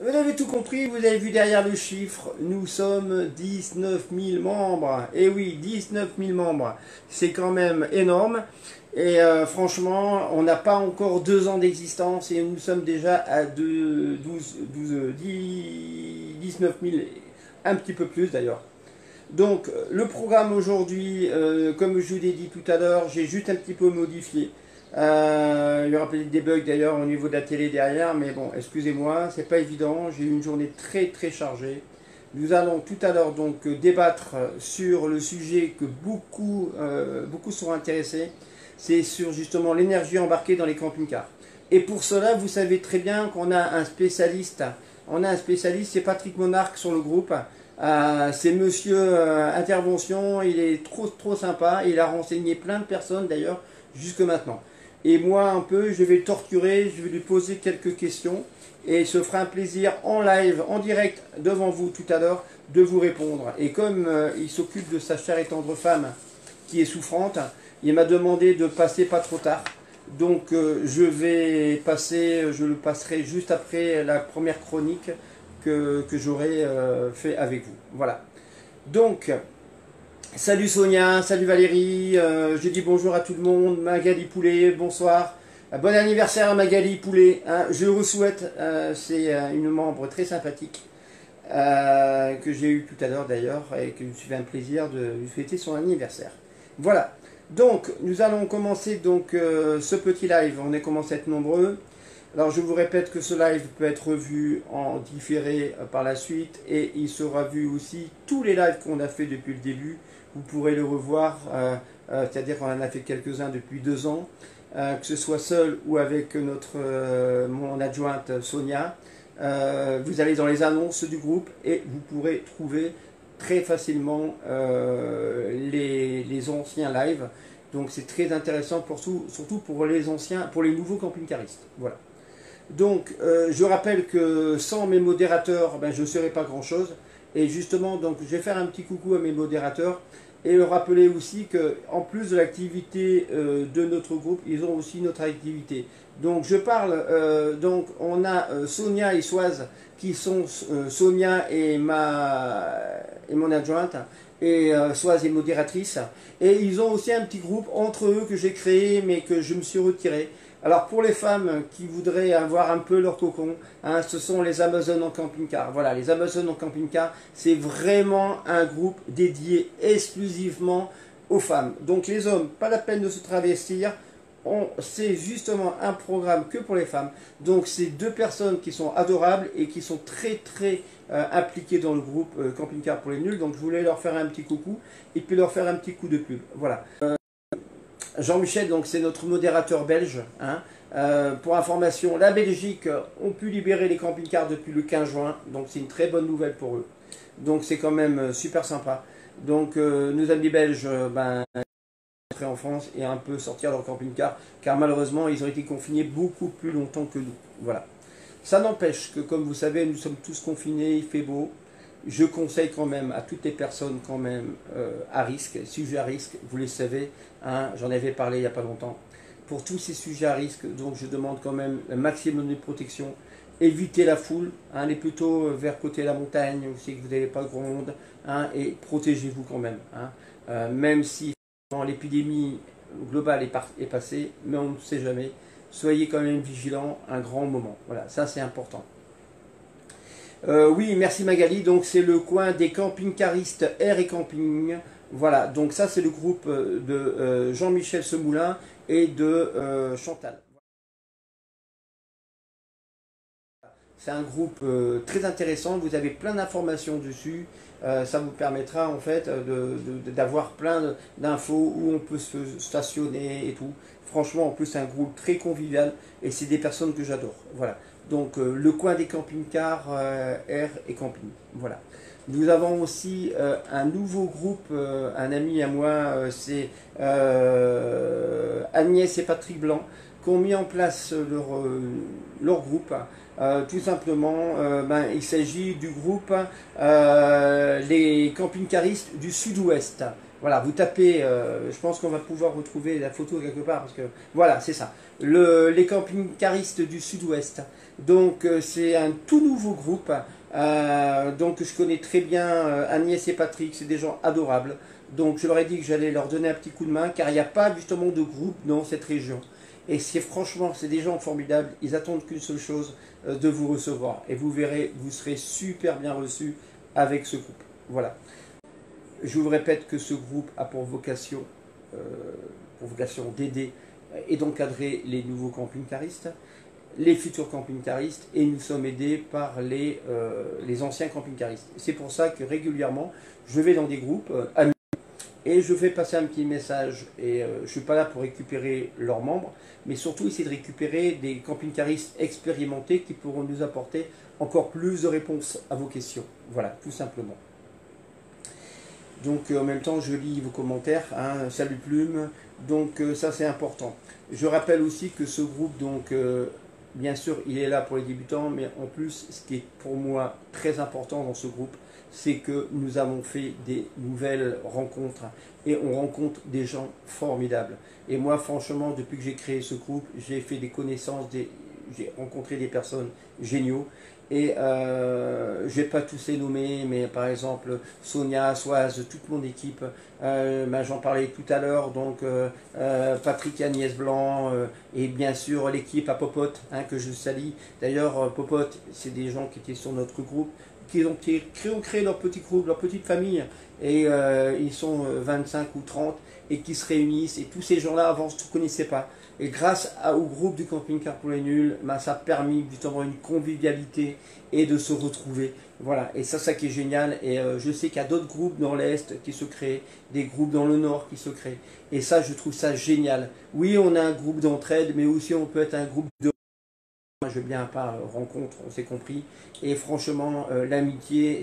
Vous avez tout compris, vous avez vu derrière le chiffre, nous sommes 19 000 membres. Et oui, 19 000 membres, c'est quand même énorme. Et franchement, on n'a pas encore 2 ans d'existence et nous sommes déjà à 19 000, un petit peu plus d'ailleurs. Donc le programme aujourd'hui, comme je vous l'ai dit tout à l'heure, j'ai juste un petit peu modifié. Il y aura peut-être des bugs d'ailleurs au niveau de la télé derrière, mais bon, excusez-moi, c'est pas évident. J'ai eu une journée très très chargée. Nous allons tout à l'heure donc débattre sur le sujet que beaucoup seront intéressés. C'est sur justement l'énergie embarquée dans les camping-cars. Et pour cela, vous savez très bien qu'on a un spécialiste. On a un spécialiste, c'est Patrick Monarque sur le groupe. C'est Monsieur Intervention, il est trop sympa. Il a renseigné plein de personnes d'ailleurs jusque maintenant. Et moi un peu, je vais le torturer, je vais lui poser quelques questions et il se fera un plaisir en live, en direct devant vous tout à l'heure de vous répondre. Et comme il s'occupe de sa chère et tendre femme qui est souffrante, il m'a demandé de passer pas trop tard. Donc je le passerai juste après la première chronique que j'aurai fait avec vous. Voilà. Donc, salut Sonia, salut Valérie, je dis bonjour à tout le monde, Magali Poulet, bonsoir. Bon anniversaire à Magali Poulet, hein, je vous souhaite, c'est une membre très sympathique que j'ai eu tout à l'heure d'ailleurs et que je me suis fait un plaisir de lui fêter son anniversaire. Voilà, donc nous allons commencer donc ce petit live, on est commencé à être nombreux. Alors je vous répète que ce live peut être vu en différé par la suite et il sera vu aussi tous les lives qu'on a fait depuis le début. Vous pourrez le revoir, c'est-à-dire qu'on en a fait quelques-uns depuis 2 ans, que ce soit seul ou avec mon adjointe Sonia. Vous allez dans les annonces du groupe et vous pourrez trouver très facilement les anciens lives. Donc c'est très intéressant surtout pour les anciens, pour les nouveaux camping-caristes. Voilà. Donc, je rappelle que sans mes modérateurs, ben, je ne serais pas grand-chose. Et justement, donc, je vais faire un petit coucou à mes modérateurs et leur rappeler aussi qu'en plus de l'activité de notre groupe, ils ont aussi notre activité. Donc, je parle, donc, on a Sonia et Soise qui sont Sonia et mon adjointe. Et Soise est modératrice. Et ils ont aussi un petit groupe entre eux que j'ai créé mais que je me suis retiré. Alors pour les femmes qui voudraient avoir un peu leur cocon, hein, ce sont les Amazones en camping-car. Voilà, les Amazones en camping-car, c'est vraiment un groupe dédié exclusivement aux femmes. Donc les hommes, pas la peine de se travestir. C'est justement un programme que pour les femmes. Donc c'est 2 personnes qui sont adorables et qui sont très impliquées dans le groupe camping-car pour les nuls. Donc je voulais leur faire un petit coucou et puis leur faire un petit coup de pub. Voilà. Jean-Michel, donc c'est notre modérateur belge. Hein. Pour information, la Belgique ont pu libérer les camping-cars depuis le 15 juin, donc c'est une très bonne nouvelle pour eux. Donc c'est quand même super sympa. Donc nos amis belges, ben, rentrer en France et un peu sortir leur camping-car, car malheureusement ils ont été confinés beaucoup plus longtemps que nous. Voilà. Ça n'empêche que, comme vous savez, nous sommes tous confinés, il fait beau. Je conseille quand même à toutes les personnes quand même à risque, sujets à risque, vous les savez, hein, j'en avais parlé il n'y a pas longtemps. Pour tous ces sujets à risque, donc je demande quand même un maximum de protection. Évitez la foule, hein, allez plutôt vers côté la montagne, où c'est que vous n'avez pas grand monde, hein, et protégez-vous quand même. Hein. Même si l'épidémie globale est passée, mais on ne sait jamais. Soyez quand même vigilants un grand moment. Voilà, ça c'est important. Oui, merci Magali. Donc c'est le coin des camping-caristes Air et Camping. Voilà, donc ça c'est le groupe de Jean-Michel Semoulin et de Chantal. C'est un groupe très intéressant, vous avez plein d'informations dessus. Ça vous permettra en fait d'avoir plein d'infos où on peut se stationner et tout. Franchement, en plus, c'est un groupe très convivial et c'est des personnes que j'adore. Voilà. Donc, le coin des camping-cars, air et camping. Voilà. Nous avons aussi un nouveau groupe, un ami à moi, c'est Agnès et Patrick Blanc, qui ont mis en place leur groupe. Tout simplement, ben, il s'agit du groupe les camping-caristes du Sud-Ouest. Voilà, vous tapez, je pense qu'on va pouvoir retrouver la photo quelque part, parce que voilà, c'est ça. Les camping-caristes du Sud-Ouest. Donc c'est un tout nouveau groupe. Donc je connais très bien Agnès et Patrick, c'est des gens adorables. Donc je leur ai dit que j'allais leur donner un petit coup de main, car il n'y a pas justement de groupe dans cette région. Et c'est franchement, c'est des gens formidables. Ils attendent qu'une seule chose, de vous recevoir. Et vous verrez, vous serez super bien reçus avec ce groupe. Voilà. Je vous répète que ce groupe a euh, pour vocation d'aider et d'encadrer les nouveaux camping-caristes, les futurs camping-caristes, et nous sommes aidés par les anciens camping-caristes. C'est pour ça que régulièrement, je vais dans des groupes amis et je fais passer un petit message. Et je ne suis pas là pour récupérer leurs membres, mais surtout essayer de récupérer des camping-caristes expérimentés qui pourront nous apporter encore plus de réponses à vos questions. Voilà, tout simplement. Donc en même temps, je lis vos commentaires, hein, salut Plume, donc ça c'est important. Je rappelle aussi que ce groupe, donc bien sûr, il est là pour les débutants, mais en plus, ce qui est pour moi très important dans ce groupe, c'est que nous avons fait des nouvelles rencontres et on rencontre des gens formidables. Et moi, franchement, depuis que j'ai créé ce groupe, j'ai fait des connaissances, j'ai rencontré des personnes géniaux. Et je ne vais pas tous les nommer, mais par exemple Sonia, Soise, toute mon équipe, j'en parlais tout à l'heure, donc Patrick et Agnès Blanc, et bien sûr l'équipe à Popote, hein, que je salue. D'ailleurs, Popote, c'est des gens qui étaient sur notre groupe, qui ont créé leur petit groupe, leur petite famille, et ils sont 25 ou 30, et qui se réunissent, et tous ces gens-là avant, je ne connaissais pas. Et grâce au groupe du camping-car pour les nuls, ça a permis justement une convivialité et de se retrouver. Voilà, et ça qui est génial. Et je sais qu'il y a d'autres groupes dans l'Est qui se créent, des groupes dans le Nord qui se créent. Et ça, je trouve ça génial. Oui, on a un groupe d'entraide, mais aussi on peut être un groupe de... Je veux bien pas rencontre, on s'est compris. Et franchement, l'amitié,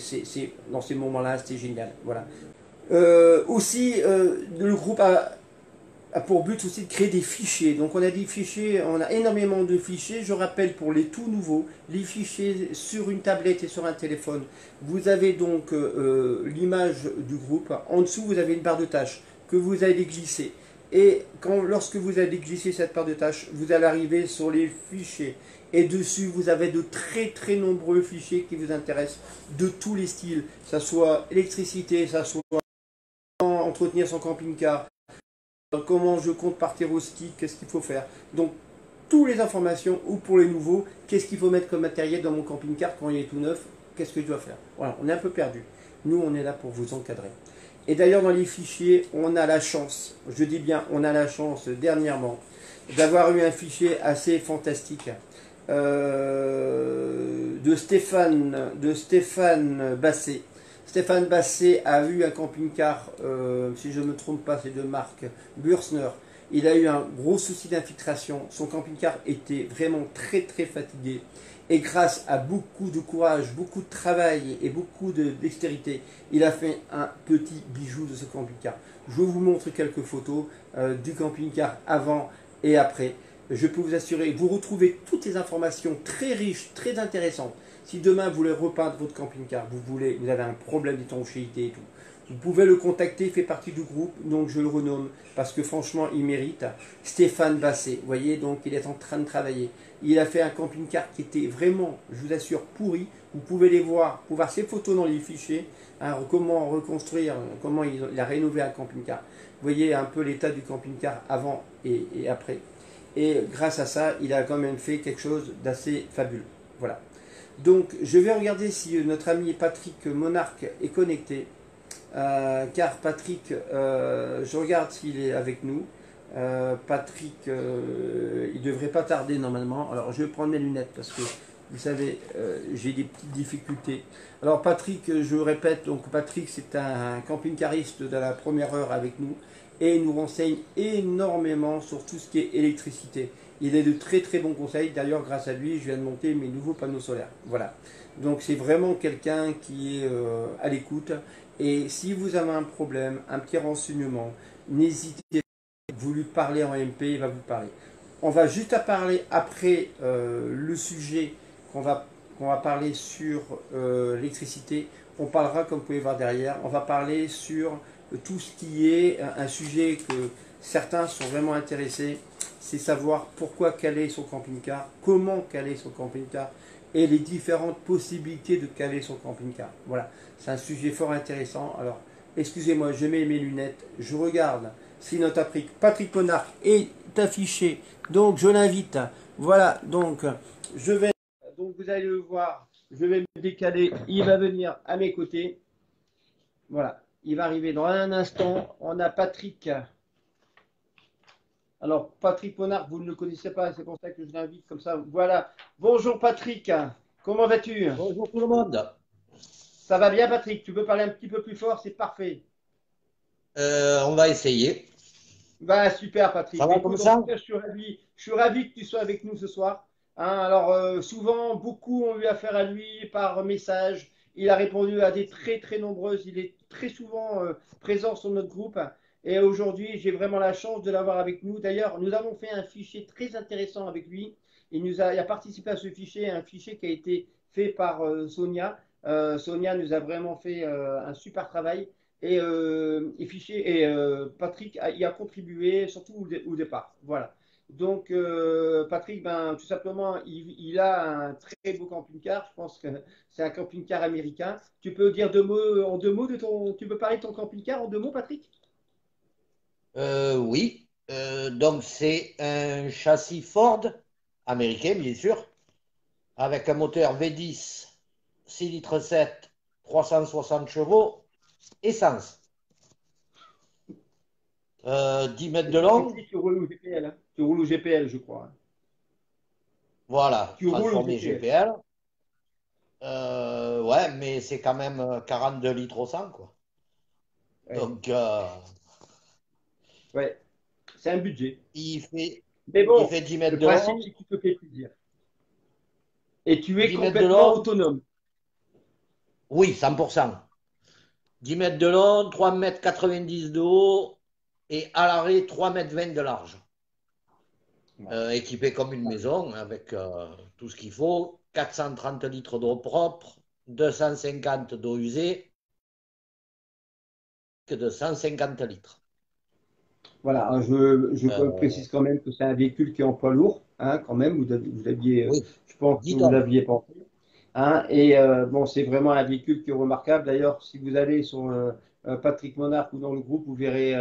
dans ces moments-là, c'était génial. Voilà. Aussi, le groupe a pour but aussi de créer des fichiers. Donc on a des fichiers, on a énormément de fichiers. Je rappelle pour les tout nouveaux, les fichiers sur une tablette et sur un téléphone. Vous avez donc l'image du groupe. En dessous, vous avez une barre de tâches que vous allez glisser. Et lorsque vous allez glisser cette barre de tâches, vous allez arriver sur les fichiers. Et dessus, vous avez de très très nombreux fichiers qui vous intéressent de tous les styles. Ça soit électricité, ça soit entretenir son camping-car, comment je compte partir au ski, qu'est-ce qu'il faut faire. Donc, toutes les informations, ou pour les nouveaux, qu'est-ce qu'il faut mettre comme matériel dans mon camping-car quand il est tout neuf, qu'est-ce que je dois faire. Voilà, on est un peu perdu. Nous, on est là pour vous encadrer. Et d'ailleurs, dans les fichiers, on a la chance, je dis bien, on a la chance dernièrement, d'avoir eu un fichier assez fantastique de Stéphane Basset. Stéphane Basset a eu un camping-car, si je ne me trompe pas, c'est de marque Bursner. Il a eu un gros souci d'infiltration. Son camping-car était vraiment très très fatigué. Et grâce à beaucoup de courage, beaucoup de travail et beaucoup de dextérité, il a fait un petit bijou de ce camping-car. Je vous montre quelques photos du camping-car avant et après. Je peux vous assurer, vous retrouvez toutes les informations très riches, très intéressantes. Si demain vous voulez repeindre votre camping-car, vous avez un problème d'étanchéité et tout, vous pouvez le contacter, il fait partie du groupe, donc je le renomme, parce que franchement il mérite. Stéphane Basset, vous voyez, donc il est en train de travailler. Il a fait un camping-car qui était vraiment, je vous assure, pourri. Vous pouvez les voir, vous voir ses photos dans les fichiers, hein, comment reconstruire, comment il a rénové un camping-car. Vous voyez un peu l'état du camping-car avant et après. Et grâce à ça, il a quand même fait quelque chose d'assez fabuleux. Voilà. Donc, je vais regarder si notre ami Patrick Monarque est connecté. Car Patrick, je regarde s'il est avec nous. Patrick, il ne devrait pas tarder normalement. Alors, je vais prendre mes lunettes parce que, vous savez, j'ai des petites difficultés. Alors, Patrick, je répète, donc Patrick, c'est un camping-cariste de la première heure avec nous. Et il nous renseigne énormément sur tout ce qui est électricité. Il est de très très bons conseils. D'ailleurs, grâce à lui, je viens de monter mes nouveaux panneaux solaires. Voilà. Donc c'est vraiment quelqu'un qui est à l'écoute. Et si vous avez un problème, un petit renseignement, n'hésitez pas, vous lui parlez en MP, il va vous parler. On va juste à parler après le sujet qu'on va parler sur l'électricité. On parlera, comme vous pouvez voir derrière, on va parler sur tout ce qui est un sujet que certains sont vraiment intéressés, c'est savoir pourquoi caler son camping-car, comment caler son camping-car et les différentes possibilités de caler son camping-car. Voilà, c'est un sujet fort intéressant. Alors, excusez-moi, je mets mes lunettes, je regarde si notre Patrick Monarch est affiché, donc je l'invite. Voilà, donc je vais, donc vous allez le voir, je vais me décaler, il va venir à mes côtés. Voilà, il va arriver dans un instant. On a Patrick. Alors, Patrick Monarch, vous ne le connaissez pas, c'est pour ça que je l'invite comme ça. Voilà. Bonjour Patrick, comment vas-tu? Bonjour tout le monde. Ça va bien Patrick? Tu peux parler un petit peu plus fort, c'est parfait. On va essayer. Bah super Ça Patrick. Mais va comme écoute, en tout ça? cas, je suis ravi que tu sois avec nous ce soir. Hein, alors souvent, beaucoup ont eu affaire à lui par message. Il a répondu à des très très nombreuses. Il est très souvent présent sur notre groupe. Et aujourd'hui, j'ai vraiment la chance de l'avoir avec nous. D'ailleurs, nous avons fait un fichier très intéressant avec lui. Il a participé à ce fichier, un fichier qui a été fait par Sonia. Sonia nous a vraiment fait un super travail. Patrick y a contribué, surtout au départ. Voilà. Donc, Patrick, ben, tout simplement, il a un très beau camping-car. Je pense que c'est un camping-car américain. Tu peux dire en deux mots de ton. Tu peux parler de ton camping-car en deux mots, Patrick? Oui. Donc c'est un châssis Ford américain, bien sûr, avec un moteur V10, 6 litres 7, 360 chevaux, essence. 10 mètres Et de tu long, précises, tu roules au GPL. Hein. Tu roules au GPL, je crois. Hein. voilà, Tu roules au transformé GPL. GPL. Ouais, mais c'est quand même 42 litres au 100, quoi. Ouais. Donc Ouais. C'est un budget. il fait, Mais il bon, fait 10 mètres le de principe, long, c'est que tu te fais plaisir. Et tu es 10 mètres de complètement long, autonome. oui, 100%. 10 mètres de long, 3 mètres 90 de haut et à l'arrêt 3 mètres 20 de large. Ouais. Équipé comme une maison avec tout ce qu'il faut. 430 litres d'eau propre, 250 d'eau usée, que de 150 litres. Voilà, hein, je Euh, précise quand même que c'est un véhicule qui est en poids lourd, hein, quand même, vous aviez, oui, je pense que 10 vous tonnes. l'aviez pensé. Hein, et bon, c'est vraiment un véhicule qui est remarquable. D'ailleurs, si vous allez sur Patrick Monarch ou dans le groupe, vous verrez,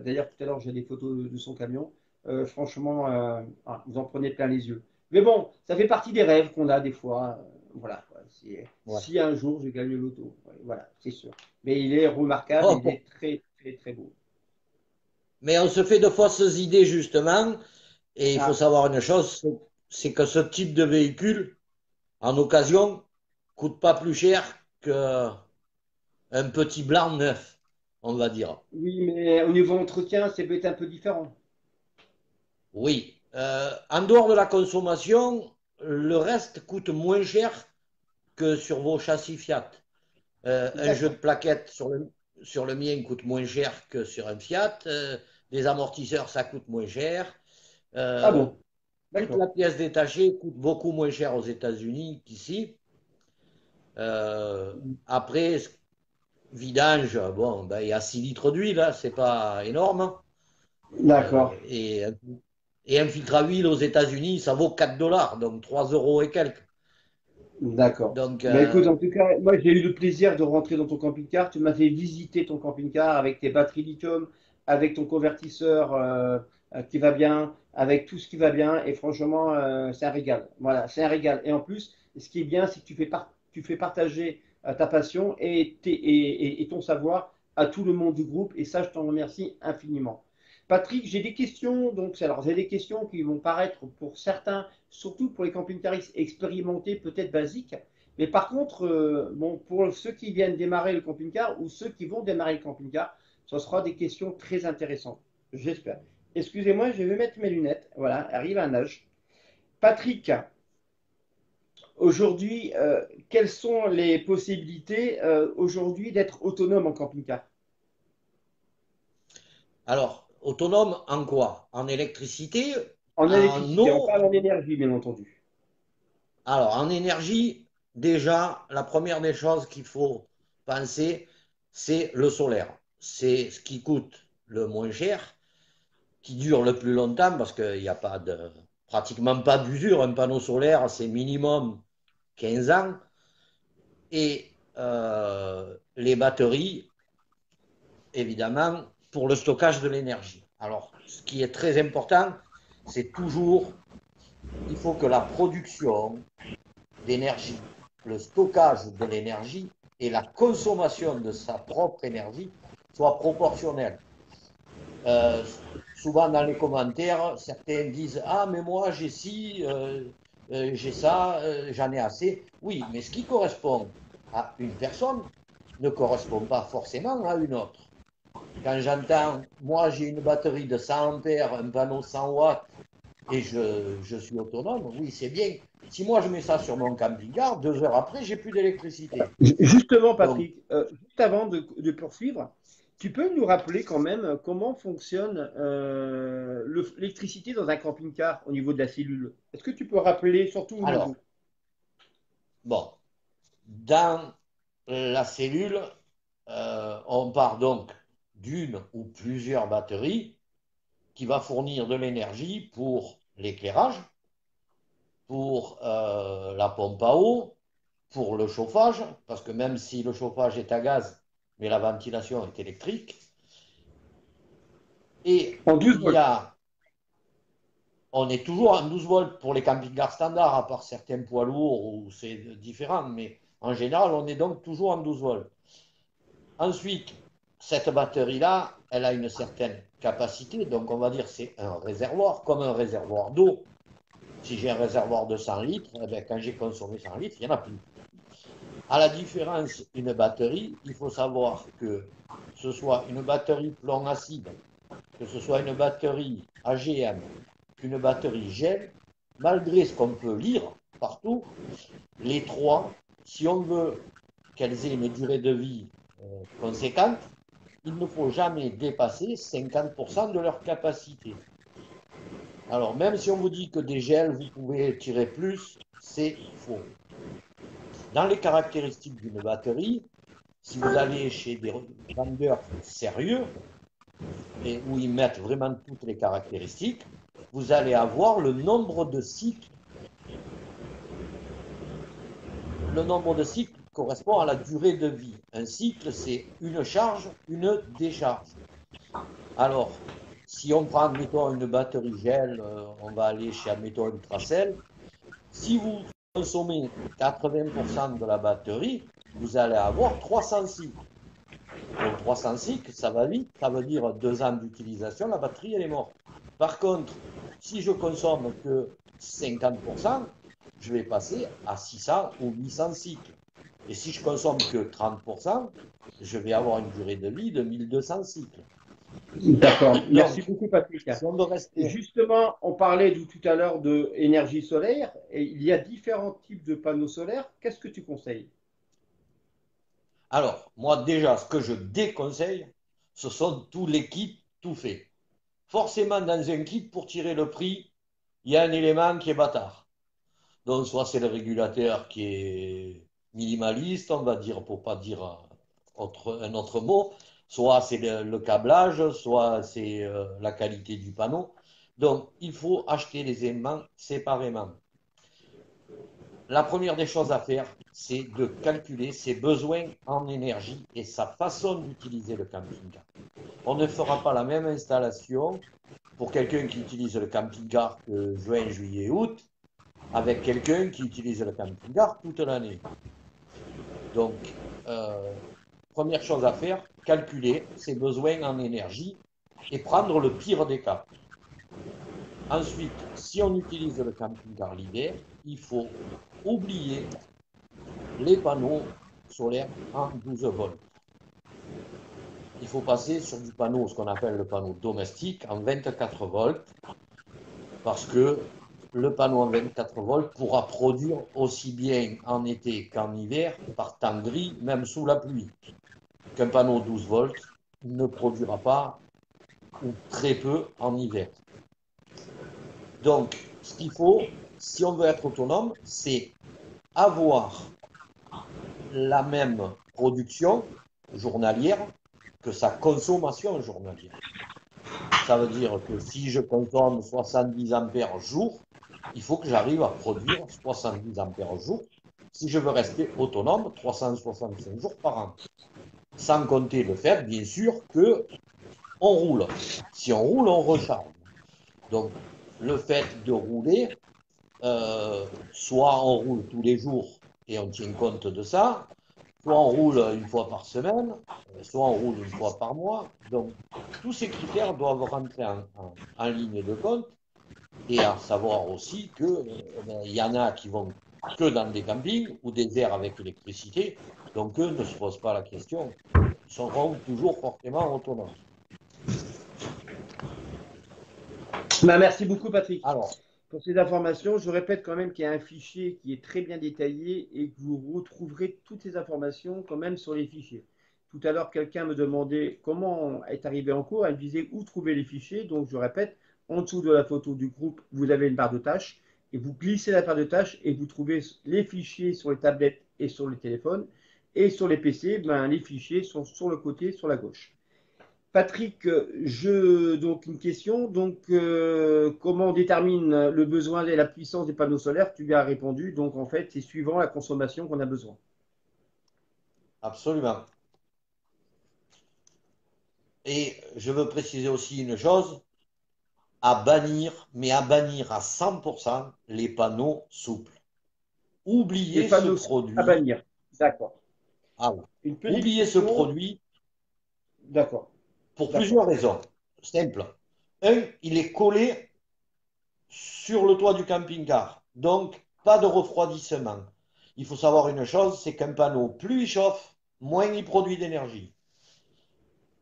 d'ailleurs tout à l'heure j'ai des photos de son camion. Franchement, vous en prenez plein les yeux. Mais bon, ça fait partie des rêves qu'on a des fois. Voilà, quoi. Ouais. Si un jour je gagne le loto, ouais, voilà, c'est sûr. Mais il est remarquable, Oh, il bon. est très, très, très beau. Mais on se fait de fausses idées justement. Et il faut Ah, savoir une chose, c'est que ce type de véhicule, en occasion, coûte pas plus cher qu'un petit blanc neuf, on va dire. oui, mais au niveau entretien, c'est peut-être un peu différent. Oui. En dehors de la consommation, le reste coûte moins cher que sur vos châssis Fiat. Un jeu de D'accord. plaquettes sur le mien coûte moins cher que sur un Fiat. Les amortisseurs, ça coûte moins cher. Ah Euh, bon, toute la d'accord. pièce détachée coûte beaucoup moins cher aux États-Unis qu'ici. Euh, Après, vidange, bon, ben, il y a 6 litres d'huile, hein, c'est pas énorme. D'accord. Euh, et, et un filtre à huile aux États-Unis, ça vaut 4 dollars, donc 3 euros et quelques. D'accord. Donc, Ben écoute, en tout cas, moi j'ai eu le plaisir de rentrer dans ton camping-car. Tu m'as fait visiter ton camping-car avec tes batteries lithium, avec ton convertisseur qui va bien, avec tout ce qui va bien. Et franchement, c'est un régal. Voilà, c'est un régal. Et en plus, ce qui est bien, c'est que tu fais partager ta passion et ton savoir à tout le monde du groupe. Et ça, je t'en remercie infiniment. Patrick, j'ai des questions. Donc, alors, j'ai des questions qui vont paraître pour certains surtout pour les camping-caristes expérimentés, peut-être basiques. Mais par contre, bon, pour ceux qui viennent démarrer le camping-car ou ceux qui vont démarrer le camping-car, ce sera des questions très intéressantes. J'espère. Excusez-moi, je vais mettre mes lunettes. Voilà, arrive un âge. Patrick, aujourd'hui, quelles sont les possibilités aujourd'hui d'être autonome en camping-car? alors, autonome en quoi? En électricité, En en électricité, on eau. parle en énergie, bien entendu. Alors, en énergie, déjà, la première des choses qu'il faut penser, c'est le solaire. c'est ce qui coûte le moins cher, qui dure le plus longtemps parce qu'il n'y a pas pratiquement pas d'usure. Un panneau solaire, c'est minimum 15 ans. Et les batteries, évidemment, pour le stockage de l'énergie. Alors, ce qui est très important, c'est toujours, il faut que la production d'énergie, le stockage de l'énergie et la consommation de sa propre énergie soient proportionnels. Souvent dans les commentaires, certains disent « Ah, mais moi j'ai ci, j'ai ça, j'en ai assez ». Oui, mais ce qui correspond à une personne ne correspond pas forcément à une autre. Quand j'entends « Moi j'ai une batterie de 100 ampères, un panneau 100 watts et je suis autonome », oui, c'est bien. Si moi je mets ça sur mon camping-car, 2 heures après, j'ai plus d'électricité. Justement, Donc, Patrick, juste avant de poursuivre, tu peux nous rappeler quand même comment fonctionne l'électricité dans un camping-car au niveau de la cellule? Est-ce que tu peux rappeler surtout au alors, niveau? bon, dans la cellule, on part donc d'une ou plusieurs batteries qui va fournir de l'énergie pour l'éclairage, pour la pompe à eau, pour le chauffage, parce que même si le chauffage est à gaz, mais la ventilation est électrique, et En 12 il y volts. a, on est toujours en 12 volts pour les camping-cars standards, à part certains poids lourds où c'est différent, mais en général, on est donc toujours en 12 volts. Ensuite, cette batterie-là, elle a une certaine capacité, donc on va dire c'est un réservoir, comme un réservoir d'eau. Si j'ai un réservoir de 100 litres, eh bien, quand j'ai consommé 100 litres, il n'y en a plus. À la différence d'une batterie, il faut savoir que ce soit une batterie plomb-acide, que ce soit une batterie AGM, qu'une batterie gel, malgré ce qu'on peut lire partout, les trois, si on veut qu'elles aient une durée de vie conséquente, il ne faut jamais dépasser 50% de leur capacité. Alors, même si on vous dit que des gels, vous pouvez tirer plus, c'est faux. Dans les caractéristiques d'une batterie, si vous allez chez des vendeurs sérieux, et où ils mettent vraiment toutes les caractéristiques, vous allez avoir le nombre de cycles. Le nombre de cycles correspond à la durée de vie. Un cycle, c'est une charge, une décharge. Alors, si on prend, admettons, une batterie gel, on va aller chez, admettons, Ultracell. Si vous consommez 80% de la batterie, vous allez avoir 300 cycles. Donc 300 cycles, ça va vite, ça veut dire 2 ans d'utilisation, la batterie, elle est morte. Par contre, si je consomme que 50%, je vais passer à 600 ou 800 cycles. Et si je consomme que 30%, je vais avoir une durée de vie de 1200 cycles. D'accord. Merci Donc, beaucoup, Patrick. si on veut rester. Justement, on parlait tout à l'heure d'énergie solaire et il y a différents types de panneaux solaires. Qu'est-ce que tu conseilles? Alors, moi déjà, ce que je déconseille, ce sont tous les kits tout faits. Forcément, dans un kit, pour tirer le prix, il y a un élément qui est bâtard. Donc, soit c'est le régulateur qui est minimaliste, on va dire, pour pas dire un autre mot, soit c'est le câblage, soit c'est la qualité du panneau. Donc, il faut acheter les éléments séparément. La première des choses à faire, c'est de calculer ses besoins en énergie et sa façon d'utiliser le camping-car. On ne fera pas la même installation pour quelqu'un qui utilise le camping-car que juin, juillet, août, avec quelqu'un qui utilise le camping-car toute l'année. Donc, première chose à faire, calculer ses besoins en énergie et prendre le pire des cas. Ensuite, si on utilise le camping-car l'hiver, il faut oublier les panneaux solaires en 12 volts. Il faut passer sur du panneau, ce qu'on appelle le panneau domestique, en 24 volts, parce que le panneau en 24 volts pourra produire aussi bien en été qu'en hiver, par temps gris, même sous la pluie. Qu'un panneau 12 volts ne produira pas, ou très peu, en hiver. Donc, ce qu'il faut, si on veut être autonome, c'est avoir la même production journalière que sa consommation journalière. Ça veut dire que si je consomme 70 ampères jour, il faut que j'arrive à produire 70 ampères jour si je veux rester autonome 365 jours par an. Sans compter le fait, bien sûr, que on roule. Si on roule, on recharge. Donc, le fait de rouler, soit on roule tous les jours et on tient compte de ça, soit on roule une fois par semaine, soit on roule une fois par mois. Donc, tous ces critères doivent rentrer en ligne de compte et à savoir aussi que y en a qui vont que dans des campings ou des aires avec électricité. Donc, eux ne se posent pas la question. Ils seront toujours fortement autonomes. Merci beaucoup, Patrick. Alors, Pour ces informations, je répète quand même qu'il y a un fichier qui est très bien détaillé et que vous retrouverez toutes ces informations quand même sur les fichiers. Tout à l'heure, quelqu'un me demandait comment est arrivé en cours. Elle me disait où trouver les fichiers. Donc, je répète, en dessous de la photo du groupe, vous avez une barre de tâches et vous glissez la barre de tâches et vous trouvez les fichiers sur les tablettes et sur les téléphones. Et sur les PC, ben, les fichiers sont sur le côté, sur la gauche. Patrick, donc une question. Donc, comment on détermine le besoin et la puissance des panneaux solaires? Tu lui as répondu. Donc, en fait, c'est suivant la consommation qu'on a besoin. absolument. Et je veux préciser aussi une chose, à bannir, mais à bannir à 100% les panneaux souples. Les Oubliez ce panneaux à produit. bannir. D'accord. Ah oui. Une petite Oubliez ce question. produit D'accord. pour D'accord. plusieurs raisons. Simple. Un, il est collé sur le toit du camping-car. Donc, pas de refroidissement. Il faut savoir une chose, c'est qu'un panneau, plus il chauffe, moins il produit d'énergie.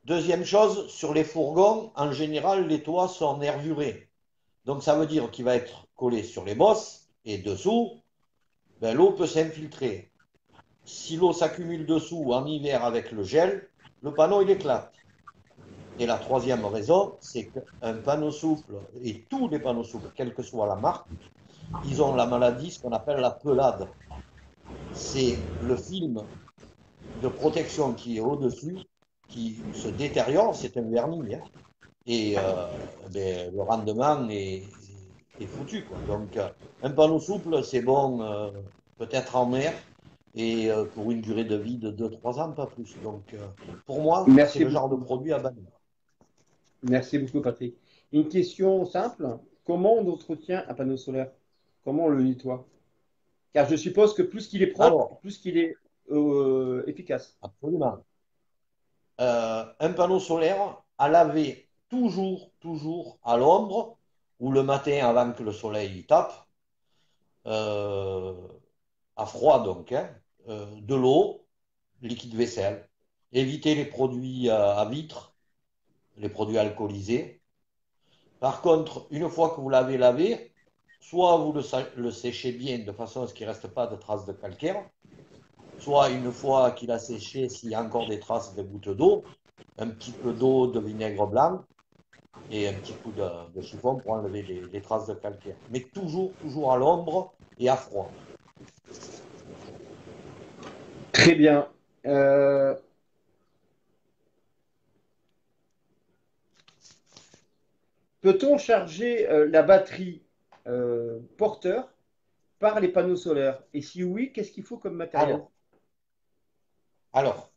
Deuxième chose, sur les fourgons, en général, les toits sont nervurés. Donc, ça veut dire qu'il va être collé sur les bosses et dessous, ben, l'eau peut s'infiltrer. Si l'eau s'accumule dessous en hiver avec le gel, le panneau, il éclate. Et la troisième raison, c'est qu'un panneau souple, et tous les panneaux souples, quelle que soit la marque, ils ont la maladie, ce qu'on appelle la pelade. C'est le film de protection qui est au-dessus, qui se détériore, c'est un vernis, hein, et ben, le rendement est foutu, quoi. Donc, un panneau souple, c'est bon peut-être en mer, et pour une durée de vie de 2-3 ans, pas plus. Donc, pour moi, c'est Merci le genre de beaucoup. produit à bannir. Merci beaucoup, Patrick. Une question simple. Comment on entretient un panneau solaire? Comment on le nettoie? Car je suppose que plus qu'il est propre, Alors, plus qu'il est efficace. absolument. Un panneau solaire à laver toujours, toujours à l'ombre ou le matin avant que le soleil tape, euh, à froid donc, hein, de l'eau, liquide vaisselle. Éviter les produits à vitre, les produits alcoolisés. Par contre, une fois que vous l'avez lavé, soit vous le séchez bien de façon à ce qu'il ne reste pas de traces de calcaire, soit une fois qu'il a séché, s'il y a encore des traces de gouttes d'eau, un petit peu d'eau de vinaigre blanc et un petit coup de chiffon pour enlever les traces de calcaire. Mais toujours, toujours à l'ombre et à froid. Très bien. Euh, Peut-on charger la batterie porteur par les panneaux solaires? Et si oui, qu'est-ce qu'il faut comme matériel? Alors, alors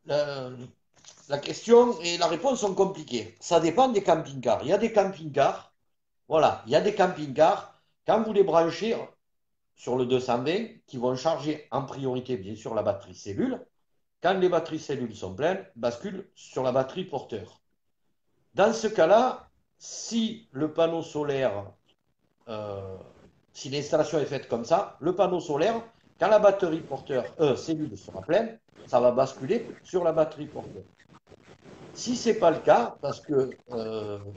la, la question et la réponse sont compliquées. Ça dépend des camping-cars. Il y a des camping-cars, voilà, il y a des camping-cars, quand vous les branchez sur le 220, qui vont charger en priorité, bien sûr, la batterie cellule. Quand les batteries cellules sont pleines, basculent sur la batterie porteur. Dans ce cas-là, si le panneau solaire, euh, si l'installation est faite comme ça, le panneau solaire, quand la batterie porteur cellule sera pleine, ça va basculer sur la batterie porteur. Si ce n'est pas le cas, parce que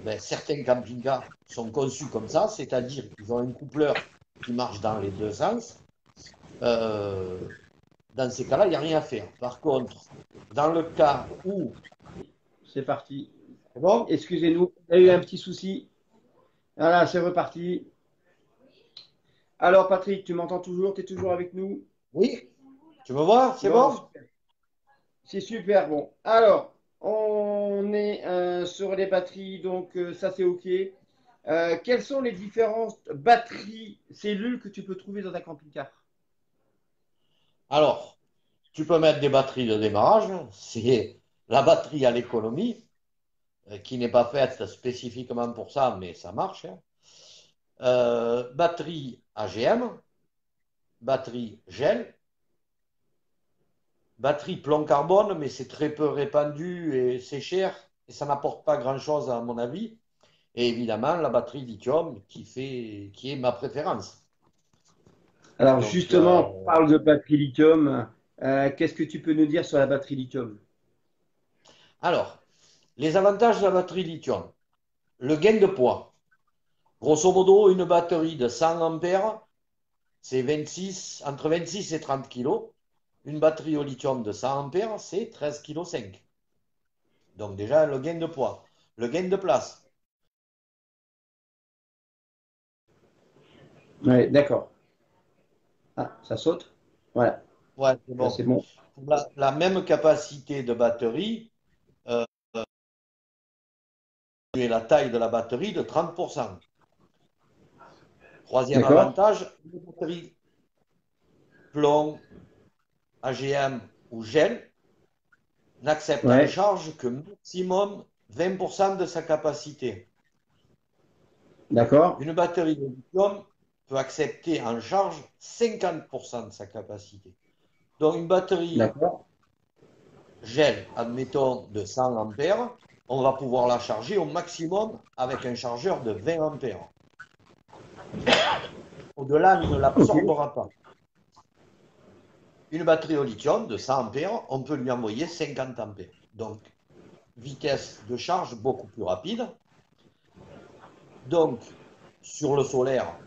ben, certains camping-cars sont conçus comme ça, c'est-à-dire qu'ils ont un coupleur qui marche dans les deux sens, euh, dans ces cas-là, il n'y a rien à faire. Par contre, dans le cas où... C'est parti. C'est bon? Excusez-nous, il y a eu un petit souci. Voilà, c'est reparti. Alors, Patrick, tu m'entends toujours? Tu es toujours avec nous? Oui? Tu me vois? C'est Bon, bon? super. C'est super bon. Alors, on est sur les batteries, donc ça c'est OK. Quelles sont les différentes batteries, cellules que tu peux trouver dans un camping-car? Alors, tu peux mettre des batteries de démarrage. C'est la batterie à l'économie, qui n'est pas faite spécifiquement pour ça, mais ça marche, hein. Batterie AGM, batterie gel, batterie plomb carbone, mais c'est très peu répandu et c'est cher et ça n'apporte pas grand-chose à mon avis. Et évidemment, la batterie lithium qui est ma préférence. Alors Donc, justement, on parle de batterie lithium. Qu'est-ce que tu peux nous dire sur la batterie lithium? alors, les avantages de la batterie lithium. Le gain de poids. Grosso modo, une batterie de 100 ampères, c'est entre 26 et 30 kilos. Une batterie au lithium de 100 ampères, c'est 13,5 kg. Donc déjà, le gain de poids. Le gain de place. Ouais, d'accord. Ah, ça saute? Voilà, Ouais, c'est là bon. c'est bon. Pour la même capacité de batterie, euh, et la taille de la batterie de 30%. Troisième D'accord? avantage, une batterie plomb, AGM ou gel n'accepte en Ouais, charge que maximum 20% de sa capacité. d'accord, Une batterie de lithium peut accepter en charge 50% de sa capacité. Donc une batterie d'accord. gel, admettons, de 100 ampères, on va pouvoir la charger au maximum avec un chargeur de 20 ampères. Au-delà, il ne OK. l'absorbera pas. Une batterie au lithium de 100 ampères, on peut lui envoyer 50 ampères. Donc, vitesse de charge beaucoup plus rapide. Donc, sur le solaire,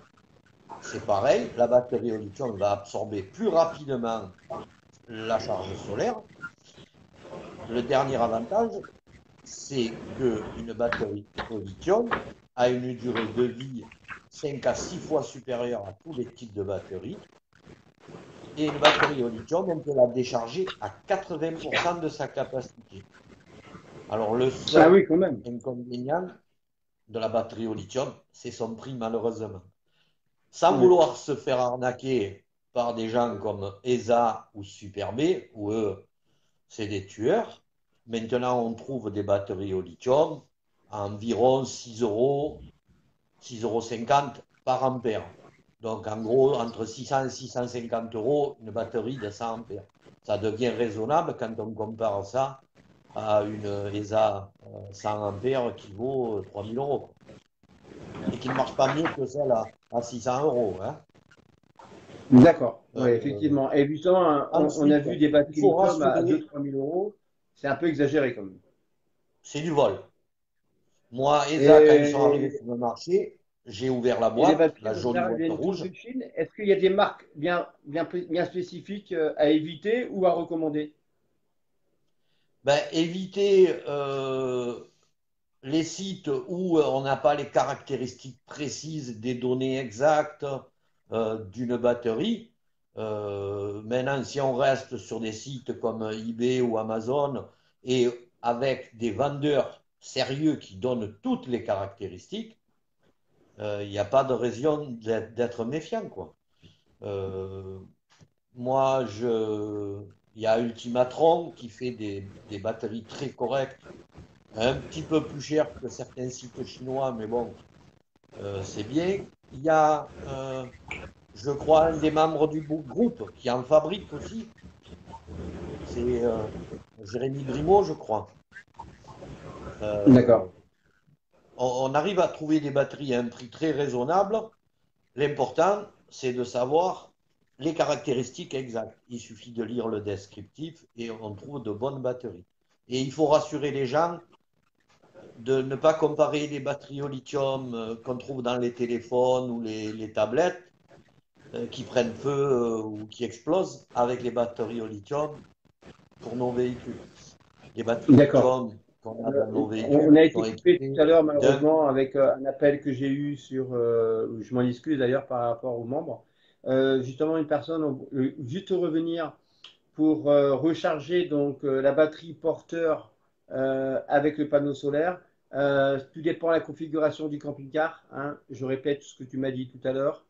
c'est pareil. La batterie au lithium va absorber plus rapidement la charge solaire. Le dernier avantage, c'est qu'une batterie au lithium a une durée de vie 5 à 6 fois supérieure à tous les types de batteries. Et une batterie au lithium, on peut la décharger à 80% de sa capacité. Alors, le Ah seul oui, quand même. inconvénient de la batterie au lithium, c'est son prix, malheureusement. Sans Ouais. vouloir se faire arnaquer par des gens comme ESA ou Super B, où eux, c'est des tueurs. Maintenant, on trouve des batteries au lithium à environ 6 euros, 6,50 € par ampère. Donc, en gros, entre 600 et 650 euros, une batterie de 100 ampères. Ça devient raisonnable quand on compare ça à une ESA 100 ampères qui vaut 3000 euros et qui ne marche pas mieux que celle à 600 euros, hein. D'accord, oui, Euh, effectivement. Et justement, hein, on a ensuite, vu des il batteries faut lithium à rassurer, 2 000 à 3 000 euros. C'est un peu exagéré quand même. c'est du vol. Moi, ESA, quand ils sont arrivés Et, sur le marché, j'ai ouvert la et les boîte, batteries la en jolie général boîte viennent toutes rouge. de Chine. Est-ce qu'il y a des marques bien spécifiques à éviter ou à recommander? Ben, éviter les sites où on n'a pas les caractéristiques précises des données exactes d'une batterie. Maintenant, si on reste sur des sites comme eBay ou Amazon et avec des vendeurs sérieux qui donnent toutes les caractéristiques, il n'y a pas de raison d'être méfiant, quoi. Euh, Moi, il y a Ultimatron qui fait des batteries très correctes, un petit peu plus chères que certains sites chinois, mais bon, c'est bien. Il y a, je crois, un des membres du groupe qui en fabrique aussi. C'est Jérémy Grimaud, je crois. Euh, D'accord, on arrive à trouver des batteries à un prix très raisonnable. L'important, c'est de savoir les caractéristiques exactes. Il suffit de lire le descriptif et on trouve de bonnes batteries. Et il faut rassurer les gens de ne pas comparer les batteries au lithium qu'on trouve dans les téléphones ou les tablettes qui prennent feu ou qui explosent avec les batteries au lithium pour nos véhicules. Les batteries d'accord. lithium qu'on a dans nos On véhicules a sont été coupé tout équipées à l'heure d'un... malheureusement avec un appel que j'ai eu sur, je m'en excuse d'ailleurs par rapport aux membres. Justement, une personne, juste revenir pour recharger donc la batterie porteur avec le panneau solaire. Tout dépend de la configuration du camping-car, hein. Je répète ce que tu m'as dit tout à l'heure.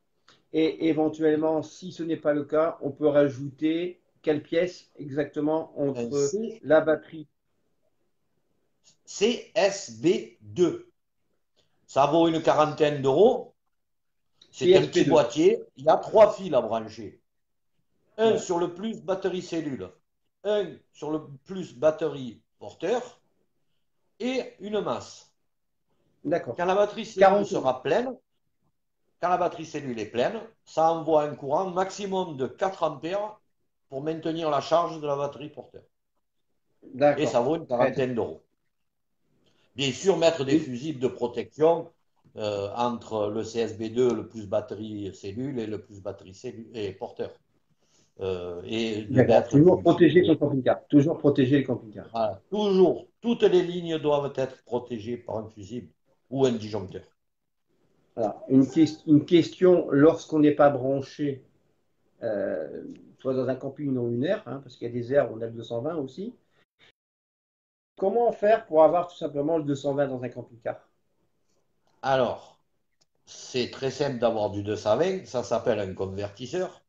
Et éventuellement, si ce n'est pas le cas, on peut rajouter quelle pièce exactement Un entre la batterie. CSB2. Ça vaut une quarantaine d'euros. C'est un petit CSP2. boîtier. Il y a 3 fils à brancher. Un Ouais, sur le plus batterie cellule, un sur le plus batterie porteur et une masse. d'accord. Quand la batterie cellule 40 euros. sera pleine, quand la batterie cellule est pleine, ça envoie un courant maximum de 4 ampères pour maintenir la charge de la batterie porteur. Et ça D'accord. vaut une Très bien. quarantaine d'euros. Bien sûr, mettre des Et- fusibles de protection entre le CSB2, le plus batterie cellule, et le plus batterie cellule et porteur. Et de D'accord. mettre Toujours du protéger filtre. son camping-car. Toujours protéger le camping-car. Voilà. Toujours, toutes les lignes doivent être protégées par un fusible ou un disjoncteur. Alors, une question, lorsqu'on n'est pas branché, euh, soit dans un camping non lunaire, hein, parce qu'il y a des aires où on a le 220 aussi, comment faire pour avoir tout simplement le 220 dans un camping-car? Alors, c'est très simple d'avoir du 220, ça s'appelle un convertisseur.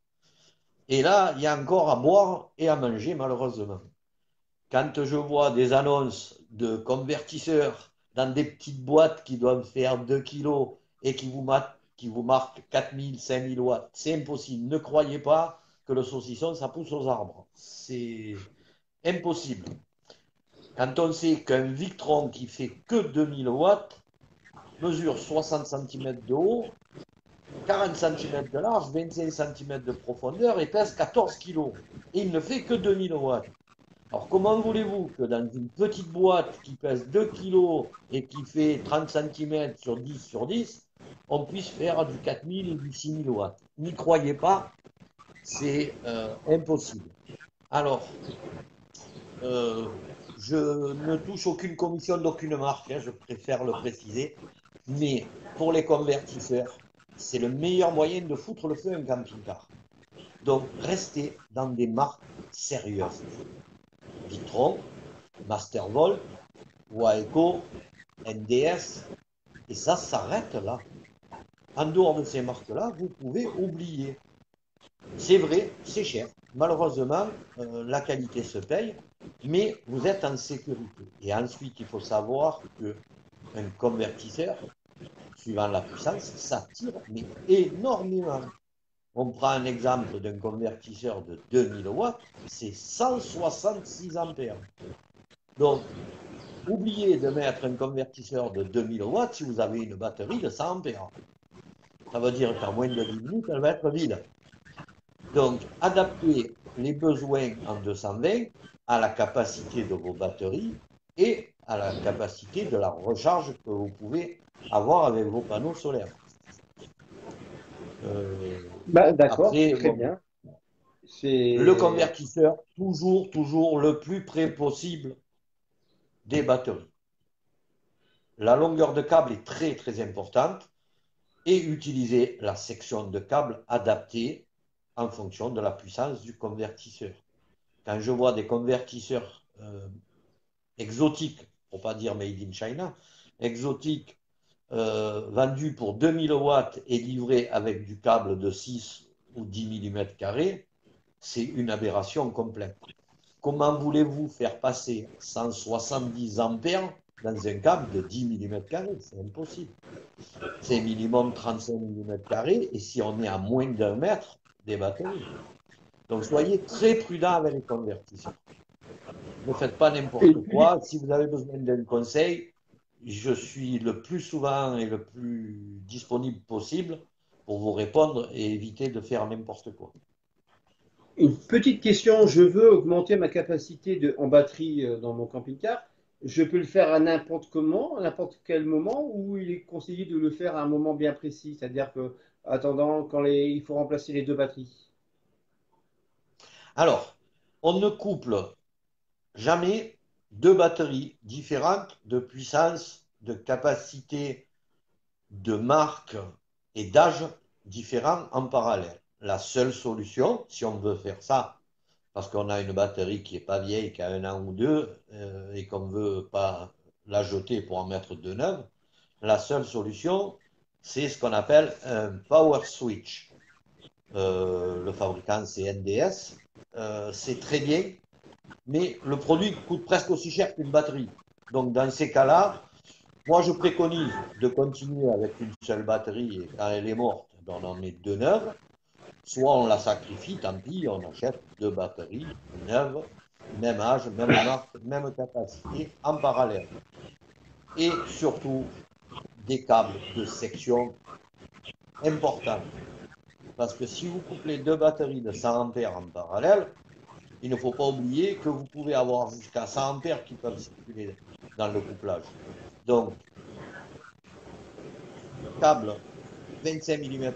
Et là, il y a encore à boire et à manger, malheureusement. Quand je vois des annonces de convertisseurs dans des petites boîtes qui doivent faire 2 kilos et qui vous marquent 4000, 5000 watts, c'est impossible. Ne croyez pas que le saucisson, ça pousse aux arbres. C'est impossible. Quand on sait qu'un Victron qui fait que 2000 watts mesure 60 cm de haut, 40 cm de large, 25 cm de profondeur et pèse 14 kg. Et il ne fait que 2000 watts. Alors comment voulez-vous que dans une petite boîte qui pèse 2 kg et qui fait 30 cm sur 10 sur 10, on puisse faire du 4000 et du 6000 watts? N'y croyez pas, c'est impossible. Alors, euh, je ne touche aucune commission d'aucune marque, hein, je préfère le préciser, mais pour les convertisseurs, c'est le meilleur moyen de foutre le feu à un camping-car. Donc, restez dans des marques sérieuses. Victron, Mastervolt, Waeco, NDS, et ça s'arrête là. En dehors de ces marques-là, vous pouvez oublier. C'est vrai, c'est cher. Malheureusement, la qualité se paye, mais vous êtes en sécurité. Et ensuite, il faut savoir qu'un convertisseur, suivant la puissance, ça tire mais énormément. On prend un exemple d'un convertisseur de 2000 watts, c'est 166 ampères. Donc, oubliez de mettre un convertisseur de 2000 watts si vous avez une batterie de 100 ampères. Ça veut dire qu'en moins de 10 minutes, elle va être vide. Donc, adaptez les besoins en 220 à la capacité de vos batteries et à la capacité de la recharge que vous pouvez avoir avec vos panneaux solaires. Bah, d'accord, Après, très bon, bien. le C'est convertisseur, toujours le plus près possible des batteries. La longueur de câble est très importante et utilisez la section de câble adaptée en fonction de la puissance du convertisseur. Quand je vois des convertisseurs exotiques, pour ne pas dire made in China, exotiques, vendus pour 2000 watts et livrés avec du câble de 6 ou 10 mm², c'est une aberration complète. Comment voulez-vous faire passer 170 ampères dans un câble de 10 mm²? C'est impossible. C'est minimum 35 mm², et si on est à moins d'un mètre, des batteries. Donc soyez très prudent avec les convertisseurs. Ne faites pas n'importe une petite, quoi. Si vous avez besoin d'un conseil, je suis le plus souvent et le plus disponible possible pour vous répondre et éviter de faire n'importe quoi. une petite question. Je veux augmenter ma capacité en batterie dans mon camping-car. Je peux le faire à n'importe comment, à n'importe quel moment, ou il est conseillé de le faire à un moment bien précis, c'est-à-dire que, attendant, il faut remplacer les deux batteries. Alors, on ne couple jamais deux batteries différentes de puissance, de capacité, de marque et d'âge différents en parallèle. La seule solution, si on veut faire ça, parce qu'on a une batterie qui n'est pas vieille, qui a 1 an ou deux, et qu'on ne veut pas la jeter pour en mettre de neuves, la seule solution, c'est ce qu'on appelle un power switch. Le fabricant, c'est NDS. C'est très bien, mais le produit coûte presque aussi cher qu'une batterie. Donc, dans ces cas-là, moi, je préconise de continuer avec une seule batterie et quand elle est morte, d'en emmener deux neuves. Soit on la sacrifie, tant pis, on achète deux batteries neuves, même âge, même marque, même capacité, en parallèle. Et surtout, des câbles de section importants. Parce que si vous couplez deux batteries de 100 ampères en parallèle, il ne faut pas oublier que vous pouvez avoir jusqu'à 100 ampères qui peuvent circuler dans le couplage. Donc, câble 25 mm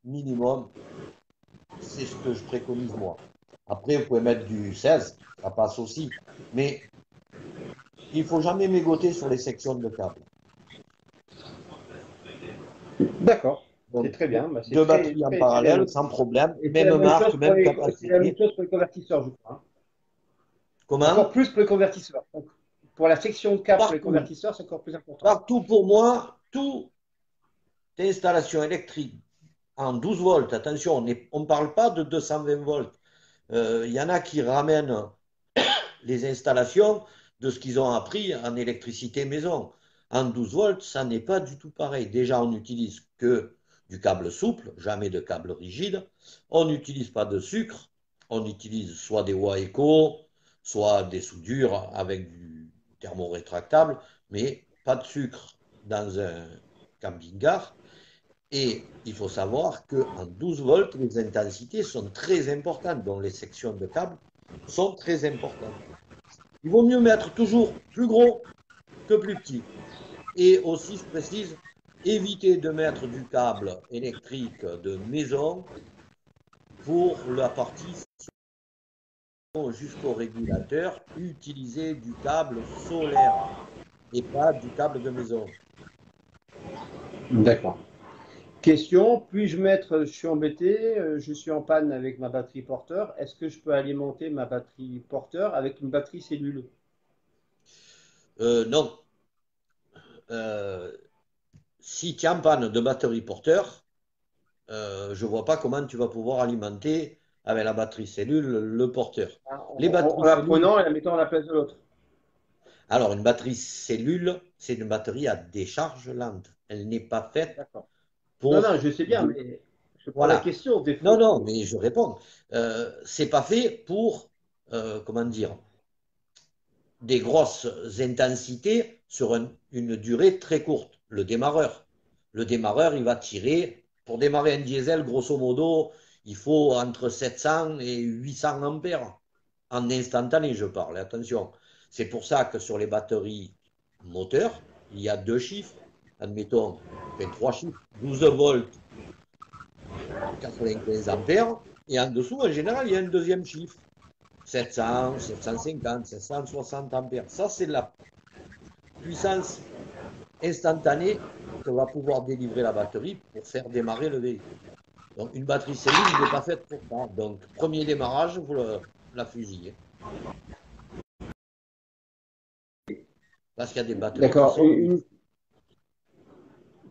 minimum, c'est ce que je préconise moi. Après, vous pouvez mettre du 16, ça passe aussi. Mais il ne faut jamais mégoter sur les sections de câble. D'accord, c'est Donc, très bien. Bah, deux batteries en très bien parallèle, noté. sans problème. Et Même marque, même c'est la même capacité. chose pour les convertisseurs, je crois, hein. Encore Comment? plus pour les convertisseurs. Donc, pour la section de câble pour les Partout. convertisseurs, c'est encore plus important. Partout pour moi, toute installation électrique en 12 volts, attention, on ne parle pas de 220 volts. Il y en a qui ramènent les installations de ce qu'ils ont appris en électricité maison. En 12 volts, ça n'est pas du tout pareil. Déjà, on n'utilise que du câble souple, jamais de câble rigide. On n'utilise pas de sucre. On utilise soit des Waeco, soit des soudures avec du thermorétractable, mais pas de sucre dans un camping-car. Et il faut savoir qu'en 12 volts, les intensités sont très importantes, donc les sections de câbles sont très importantes. Il vaut mieux mettre toujours plus gros que plus petit. Et aussi, je précise, éviter de mettre du câble électrique de maison pour la partie jusqu'au régulateur. Utiliser du câble solaire et pas du câble de maison. D'accord. Question, puis-je mettre, je suis embêté, je suis en panne avec ma batterie porteur, est-ce que je peux alimenter ma batterie porteur avec une batterie cellule? Non. Si tu es en panne de batterie porteur, je ne vois pas comment tu vas pouvoir alimenter avec la batterie cellule le porteur. Les En batteries la cellules, prenant et la mettant à la place de l'autre. alors une batterie cellule, c'est une batterie à décharge lente. Elle n'est pas faite D'accord. Non, non, pour... je sais bien, mais je pose la Voilà. question. Des fois, Non, il non, faut. mais je réponds. C'est pas fait pour, comment dire, des grosses intensités sur une durée très courte. Le démarreur. Le démarreur, il va tirer, pour démarrer un diesel, grosso modo, il faut entre 700 et 800 ampères. En instantané, je parle, attention. C'est pour ça que sur les batteries moteurs, il y a deux chiffres. Admettons, enfin trois chiffres, 12 volts, 95 ampères. Et en dessous, en général, il y a un deuxième chiffre. 700, 750, 760 ampères. Ça, c'est la puissance instantanée que va pouvoir délivrer la batterie pour faire démarrer le véhicule. Donc, une batterie cellule n'est pas faite pour ça. Donc, premier démarrage, vous la fusillez. Parce qu'il y a des batteries qui D'accord. sont...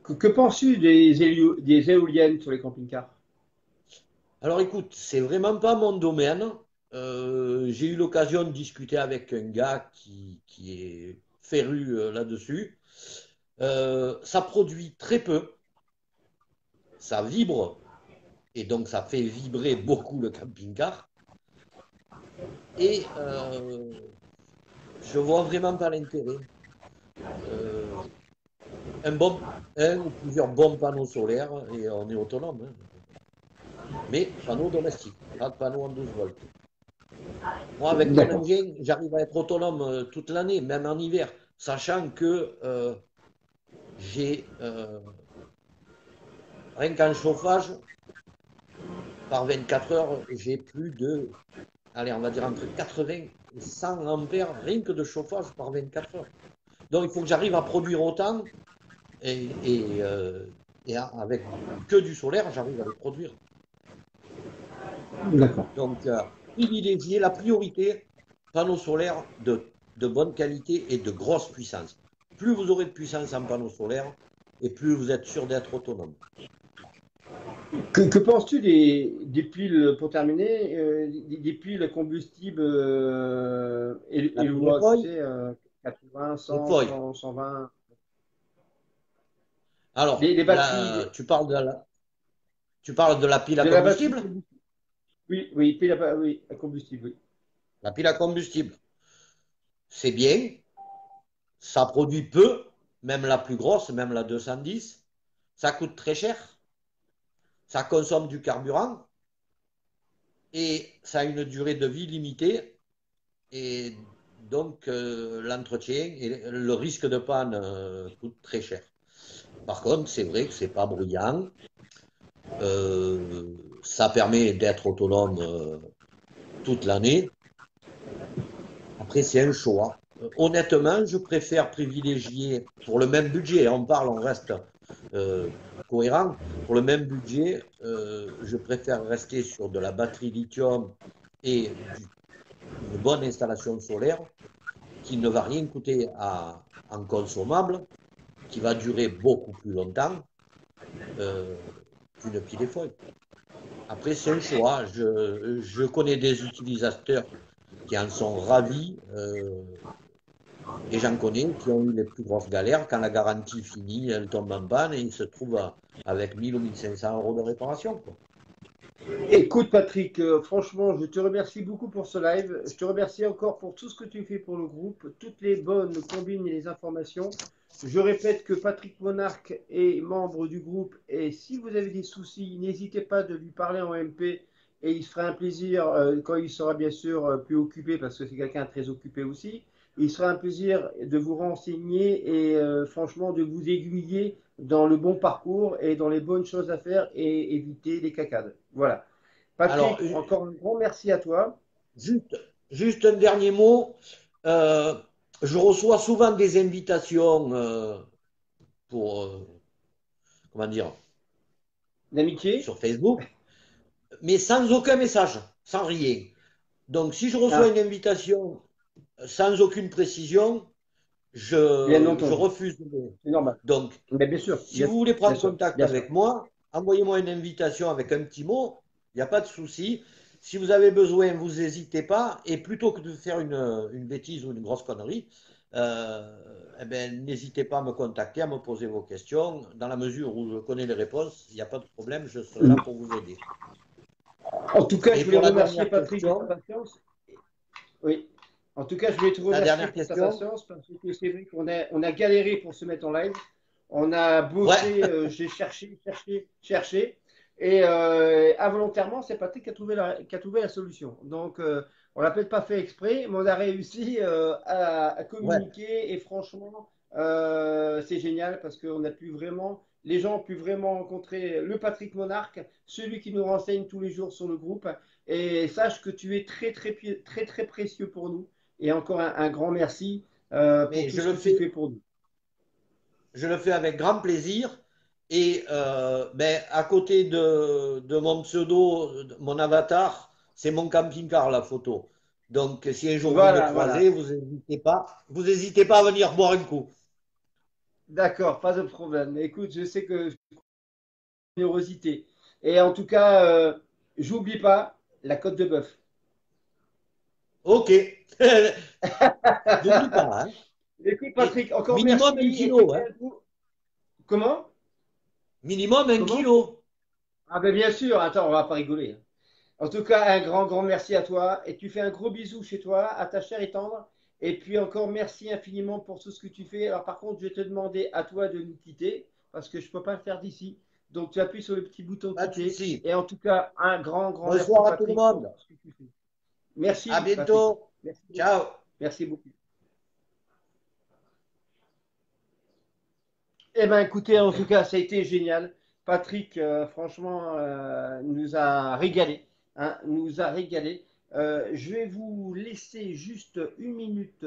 Que penses-tu des éoliennes sur les camping-cars? Alors, écoute, c'est vraiment pas mon domaine. J'ai eu l'occasion de discuter avec un gars qui est féru là-dessus. Ça produit très peu. Ça vibre et donc ça fait vibrer beaucoup le camping-car. Et je vois vraiment pas l'intérêt. Euh, un ou plusieurs bons panneaux solaires et on est autonome, hein. Mais panneaux domestiques, pas de panneaux en 12 volts. Moi, avec mon D'accord. engin, j'arrive à être autonome toute l'année, même en hiver, sachant que j'ai rien qu'en chauffage, par 24 heures, j'ai plus de, allez, on va dire entre 80 et 100 ampères, rien que de chauffage par 24 heures. Donc, il faut que j'arrive à produire autant et avec que du solaire, j'arrive à le produire. D'accord. Donc, privilégier la priorité panneaux solaires de bonne qualité et de grosse puissance. Plus vous aurez de puissance en panneaux solaires, et plus vous êtes sûr d'être autonome. Que penses-tu des piles, pour terminer, des piles à combustible La pile éloignées, tu foil, sais, 80, le 100, foil. 100, 120, Alors, les batteries, tu parles de la pile à de la batterie combustible? combustible. Oui, oui, pile oui, à combustible, oui. La pile à combustible, c'est bien, ça produit peu, même la plus grosse, même la 210, ça coûte très cher, ça consomme du carburant et ça a une durée de vie limitée et donc l'entretien et le risque de panne coûte très cher. Par contre, c'est vrai que c'est pas bruyant, ça permet d'être autonome toute l'année. Après, c'est un choix. Honnêtement, je préfère privilégier, pour le même budget, on reste euh, cohérent, pour le même budget, je préfère rester sur de la batterie lithium et une bonne installation solaire qui ne va rien coûter en consommable, qui va durer beaucoup plus longtemps euh, qu'une pile et foil. Après, c'est un choix. Je connais des utilisateurs qui en sont ravis. Et j'en connais qui ont eu les plus grosses galères quand la garantie finit, elle tombe en panne et ils se trouvent avec 1000 ou 1500 euros de réparation, quoi. Écoute Patrick, franchement, je te remercie beaucoup pour ce live. Je te remercie encore pour tout ce que tu fais pour le groupe, toutes les bonnes combines et les informations. Je répète que Patrick Monarque est membre du groupe et si vous avez des soucis, n'hésitez pas de lui parler en MP et il se fera un plaisir quand il sera bien sûr plus occupé parce que c'est quelqu'un de très occupé aussi. Il sera un plaisir de vous renseigner et franchement de vous aiguiller dans le bon parcours et dans les bonnes choses à faire et éviter les cacades. Voilà. Alors, Patrick, encore un grand merci à toi. juste, juste un dernier mot. Euh, je reçois souvent des invitations pour, comment dire, D'amitié. sur Facebook, mais sans aucun message, sans rien. Donc, si je reçois Ah, une invitation sans aucune précision, bien je entendu. refuse. C'est normal. Donc, Mais bien sûr, si vous voulez bien prendre sûr, contact bien sûr. avec moi, envoyez-moi une invitation avec un petit mot, il n'y a pas de souci. Si vous avez besoin, vous n'hésitez pas. Et plutôt que de faire une bêtise ou une grosse connerie, eh ben, n'hésitez pas à me contacter, à me poser vos questions. Dans la mesure où je connais les réponses, il n'y a pas de problème, je serai là pour vous aider. En tout cas, Et je voulais pour la remercier dernière Patrick de ta question, patience. Oui. En tout cas, je voulais te la remercier dernière pour ta question, patience parce que c'est vrai qu'on a galéré pour se mettre en live. On a ouais. bossé, j'ai cherché, cherché, cherché. Et involontairement, c'est Patrick qui a trouvé la solution. Donc, on l'a peut-être pas fait exprès, mais on a réussi à Ouais. communiquer. Et franchement, c'est génial parce que les gens ont pu vraiment rencontrer le Patrick Monarque, celui qui nous renseigne tous les jours sur le groupe. Et sache que tu es très, très, très, très précieux pour nous. Et encore un grand merci pour Mais tout ce que tu fais pour nous. je le fais avec grand plaisir. Et ben, à côté de mon pseudo, mon avatar, c'est mon camping-car, la photo. Donc, si un jour vous me Voilà, voilà. croisez, vous n'hésitez pas à venir boire un coup. D'accord, pas de problème. Écoute, je sais que générosité. Et en tout cas, j'oublie pas la côte de bœuf. Ok. N'oublie pas, hein. Écoute, Et Patrick, encore minimum un merci et tu kilo, fais hein. un coup. Comment? Minimum un Comment? kilo. Ah ben bien sûr, attends, on va pas rigoler, hein. En tout cas, un grand, grand merci à toi. Et tu fais un gros bisou chez toi, à ta chère et tendre. Et puis encore merci infiniment pour tout ce que tu fais. Alors par contre, je vais te demander à toi de nous quitter parce que je ne peux pas le faire d'ici. Donc tu appuies sur le petit bouton Pas de quitter. souci. Et en tout cas, un grand, grand merci Bonsoir à tout le Patrick pour monde. tout ce que tu fais. À Merci Patrick. bientôt. Merci beaucoup. Ciao. Merci beaucoup. Eh bien écoutez, en tout cas, ça a été génial. Patrick, franchement, nous a régalé, hein, nous a régalé. Je vais vous laisser juste une minute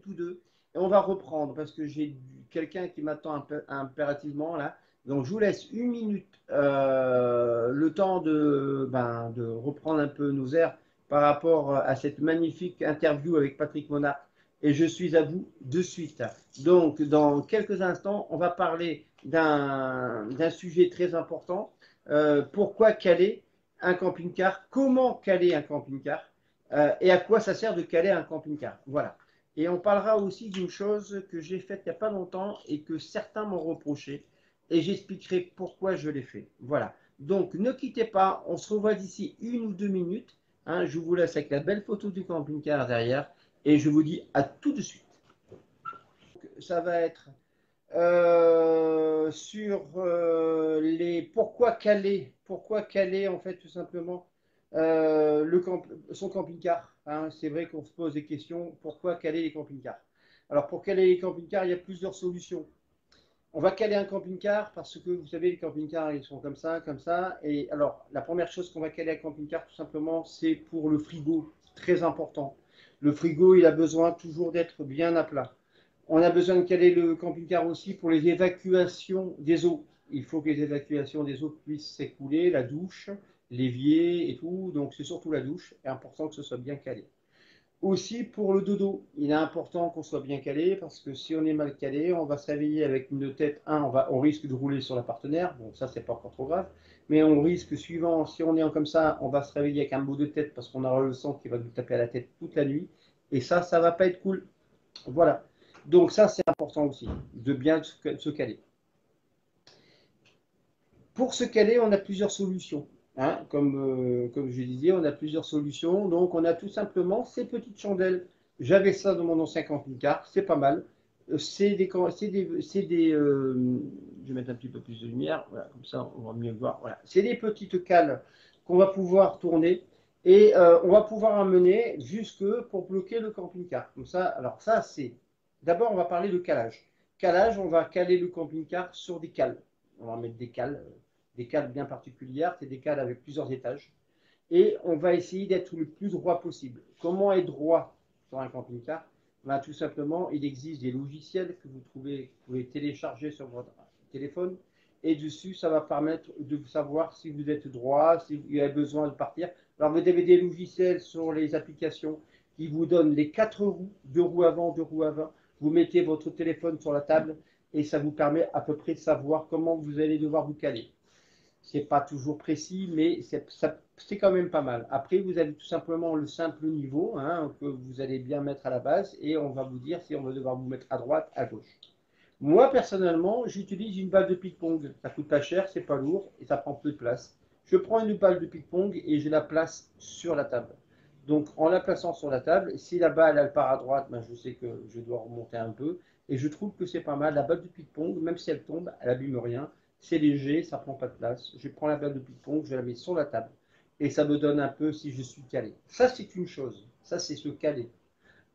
ou deux, et on va reprendre parce que j'ai quelqu'un qui m'attend impérativement là. Donc je vous laisse une minute, le temps de reprendre un peu nos airs par rapport à cette magnifique interview avec Patrick Monard. Et je suis à vous de suite. Donc, dans quelques instants, on va parler d'un sujet très important. Pourquoi caler un camping-car? Comment caler un camping-car? Et à quoi ça sert de caler un camping-car? Voilà. Et on parlera aussi d'une chose que j'ai faite il n'y a pas longtemps et que certains m'ont reproché. Et j'expliquerai pourquoi je l'ai fait. Voilà. Donc, ne quittez pas. On se revoit d'ici 1 ou 2 minutes. Hein, je vous laisse avec la belle photo du camping-car derrière. Et je vous dis à tout de suite. Ça va être sur les pourquoi caler en fait tout simplement son camping-car. Hein. C'est vrai qu'on se pose des questions, pourquoi caler les camping-cars? Alors pour caler les camping-cars, il y a plusieurs solutions. On va caler un camping-car parce que vous savez, les camping-cars ils sont comme ça, comme ça. Et alors la première chose qu'on va caler à un camping-car tout simplement, c'est pour le frigo, très important. Le frigo, il a besoin toujours d'être bien à plat. On a besoin de caler le camping-car aussi pour les évacuations des eaux. Il faut que les évacuations des eaux puissent s'écouler, la douche, l'évier et tout. Donc c'est surtout la douche. Il est important que ce soit bien calé. Aussi pour le dodo, il est important qu'on soit bien calé parce que si on est mal calé, on va se réveiller avec une tête. On risque de rouler sur la partenaire. Bon, ça c'est pas encore trop grave. Mais on risque, suivant, si on est comme ça, on va se réveiller avec un mot de tête parce qu'on aura le sang qui va nous taper à la tête toute la nuit. Et ça va pas être cool. Voilà. Donc ça, c'est important aussi, de bien se caler. Pour se caler, on a plusieurs solutions. Hein, comme je disais, on a plusieurs solutions. Donc on a tout simplement ces petites chandelles. J'avais ça dans mon ancien camping-car, c'est pas mal. Je vais mettre un petit peu plus de lumière, voilà, comme ça on va mieux voir. Voilà. C'est des petites cales qu'on va pouvoir tourner et on va pouvoir amener jusque pour bloquer le camping-car. Comme ça, alors ça c'est. D'abord, on va parler de calage. Calage, on va caler le camping-car sur des cales. On va mettre des cales bien particulières, c'est des cales avec plusieurs étages. Et on va essayer d'être le plus droit possible. Comment être droit sur un camping-car? Ben, tout simplement, il existe des logiciels que vous pouvez télécharger sur votre téléphone. Et dessus, ça va permettre de savoir si vous êtes droit, si vous avez besoin de partir. Alors, vous avez des logiciels sur les applications qui vous donnent les 4 roues, 2 roues avant, 2 roues avant. Vous mettez votre téléphone sur la table et ça vous permet à peu près de savoir comment vous allez devoir vous caler. C'est pas toujours précis, mais c'est quand même pas mal. Après, vous avez tout simplement le simple niveau hein, que vous allez bien mettre à la base et on va vous dire si on va devoir vous mettre à droite, à gauche. Moi, personnellement, j'utilise une balle de ping-pong. Ça coûte pas cher, c'est pas lourd et ça prend peu de place. Je prends une balle de ping-pong et je la place sur la table. Donc, en la plaçant sur la table, si la balle elle part à droite, ben, je sais que je dois remonter un peu. Et je trouve que c'est pas mal. La balle de ping-pong, même si elle tombe, elle n'abîme rien. C'est léger, ça prend pas de place. Je prends la balle de ping-pong, je la mets sur la table. Et ça me donne un peu si je suis calé. Ça, c'est une chose. Ça, c'est se caler.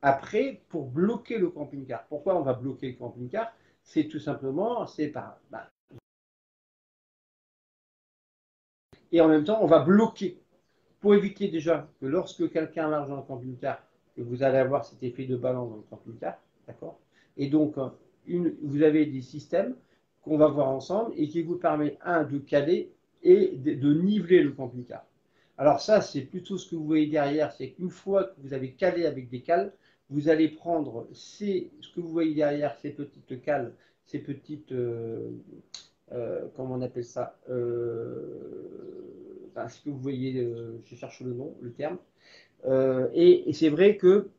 Après, pour bloquer le camping-car, pourquoi on va bloquer le camping-car? C'est tout simplement, c'est par. Bah, et en même temps, on va bloquer. Pour éviter déjà que lorsque quelqu'un marche dans le camping-car, que vous allez avoir cet effet de ballon dans le camping-car, d'accord? Et donc, vous avez des systèmes qu'on va voir ensemble et qui vous permettent, de caler et de niveler le camping-car. Alors ça, c'est plutôt ce que vous voyez derrière, c'est qu'une fois que vous avez calé avec des cales, vous allez prendre ce que vous voyez derrière, ces petites cales, ces petites, comment on appelle ça, ce que vous voyez, je cherche le nom, le terme. Et c'est vrai que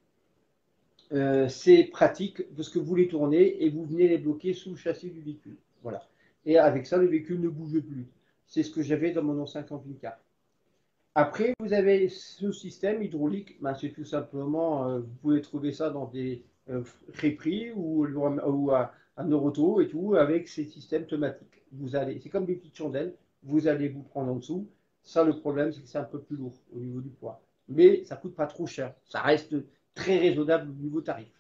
c'est pratique parce que vous les tournez et vous venez les bloquer sous le châssis du véhicule. Voilà. Et avec ça, le véhicule ne bouge plus. C'est ce que j'avais dans mon ancien camping-car. Après, vous avez ce système hydraulique. Ben, c'est tout simplement, vous pouvez trouver ça dans des crêperies ou à Noroto et tout, avec ces systèmes automatiques. C'est comme des petites chandelles. Vous allez vous prendre en dessous. Ça, le problème, c'est que c'est un peu plus lourd au niveau du poids. Mais ça ne coûte pas trop cher. Ça reste très raisonnable au niveau tarif.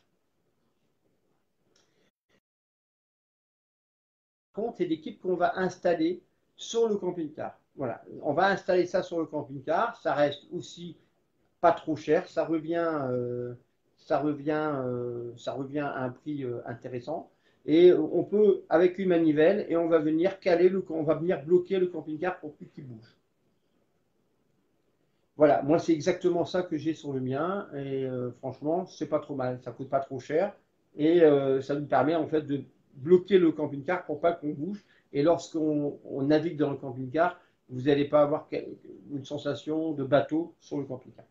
Par contre, c'est l'équipe qu'on va installer sur le camping-car. Voilà, on va installer ça sur le camping-car. Ça reste aussi pas trop cher. Ça revient à un prix intéressant. Et on peut, avec une manivelle, et on va venir bloquer le camping-car pour plus qu'il bouge. Voilà, moi c'est exactement ça que j'ai sur le mien et franchement c'est pas trop mal, ça coûte pas trop cher et ça nous permet en fait de bloquer le camping-car pour pas qu'on bouge et lorsqu'on navigue dans le camping-car, vous n'allez pas avoir une sensation de bateau sur le camping-car.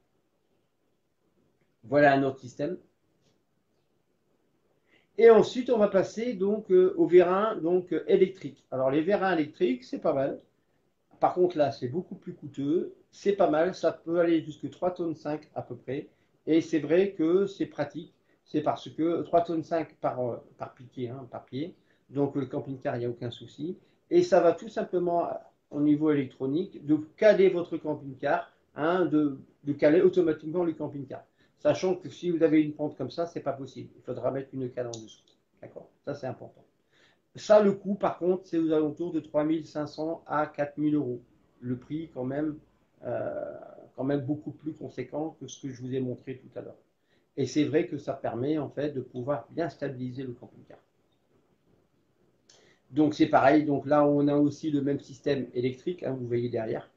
Voilà un autre système. Et ensuite on va passer donc aux vérins donc électriques. Alors les vérins électriques c'est pas mal. Par contre, là, c'est beaucoup plus coûteux. C'est pas mal. Ça peut aller jusqu'à 3 tonnes 5 à peu près. Et c'est vrai que c'est pratique. C'est parce que 3 tonnes 5 par piquet, hein, par pied. Donc, le camping-car, il n'y a aucun souci. Et ça va tout simplement, au niveau électronique, de caler votre camping-car, hein, de caler automatiquement le camping-car. Sachant que si vous avez une pente comme ça, c'est pas possible. Il faudra mettre une cale en dessous. D'accord? Ça, c'est important. Ça, le coût, par contre, c'est aux alentours de 3 500 à 4 000 euros. Le prix, quand même beaucoup plus conséquent que ce que je vous ai montré tout à l'heure. Et c'est vrai que ça permet, en fait, de pouvoir bien stabiliser le camping-car. Donc, c'est pareil. Donc là, on a aussi le même système électrique, hein, vous voyez derrière.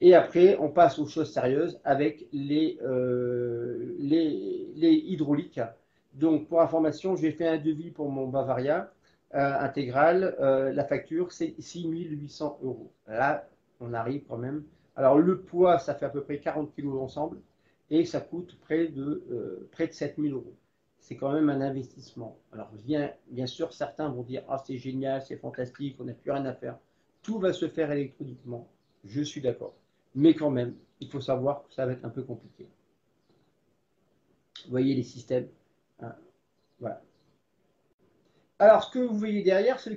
Et après, on passe aux choses sérieuses avec les hydrauliques. Donc, pour information, j'ai fait un devis pour mon Bavaria intégral. La facture, c'est 6 800 euros. Là, on arrive quand même. Alors, le poids, ça fait à peu près 40 kilos l'ensemble et ça coûte près de 7 000 euros. C'est quand même un investissement. Alors, bien sûr, certains vont dire, ah, c'est génial, c'est fantastique, on n'a plus rien à faire. Tout va se faire électroniquement. Je suis d'accord. Mais quand même, il faut savoir que ça va être un peu compliqué. Vous voyez les systèmes, hein, voilà. Alors, ce que vous voyez derrière, c'est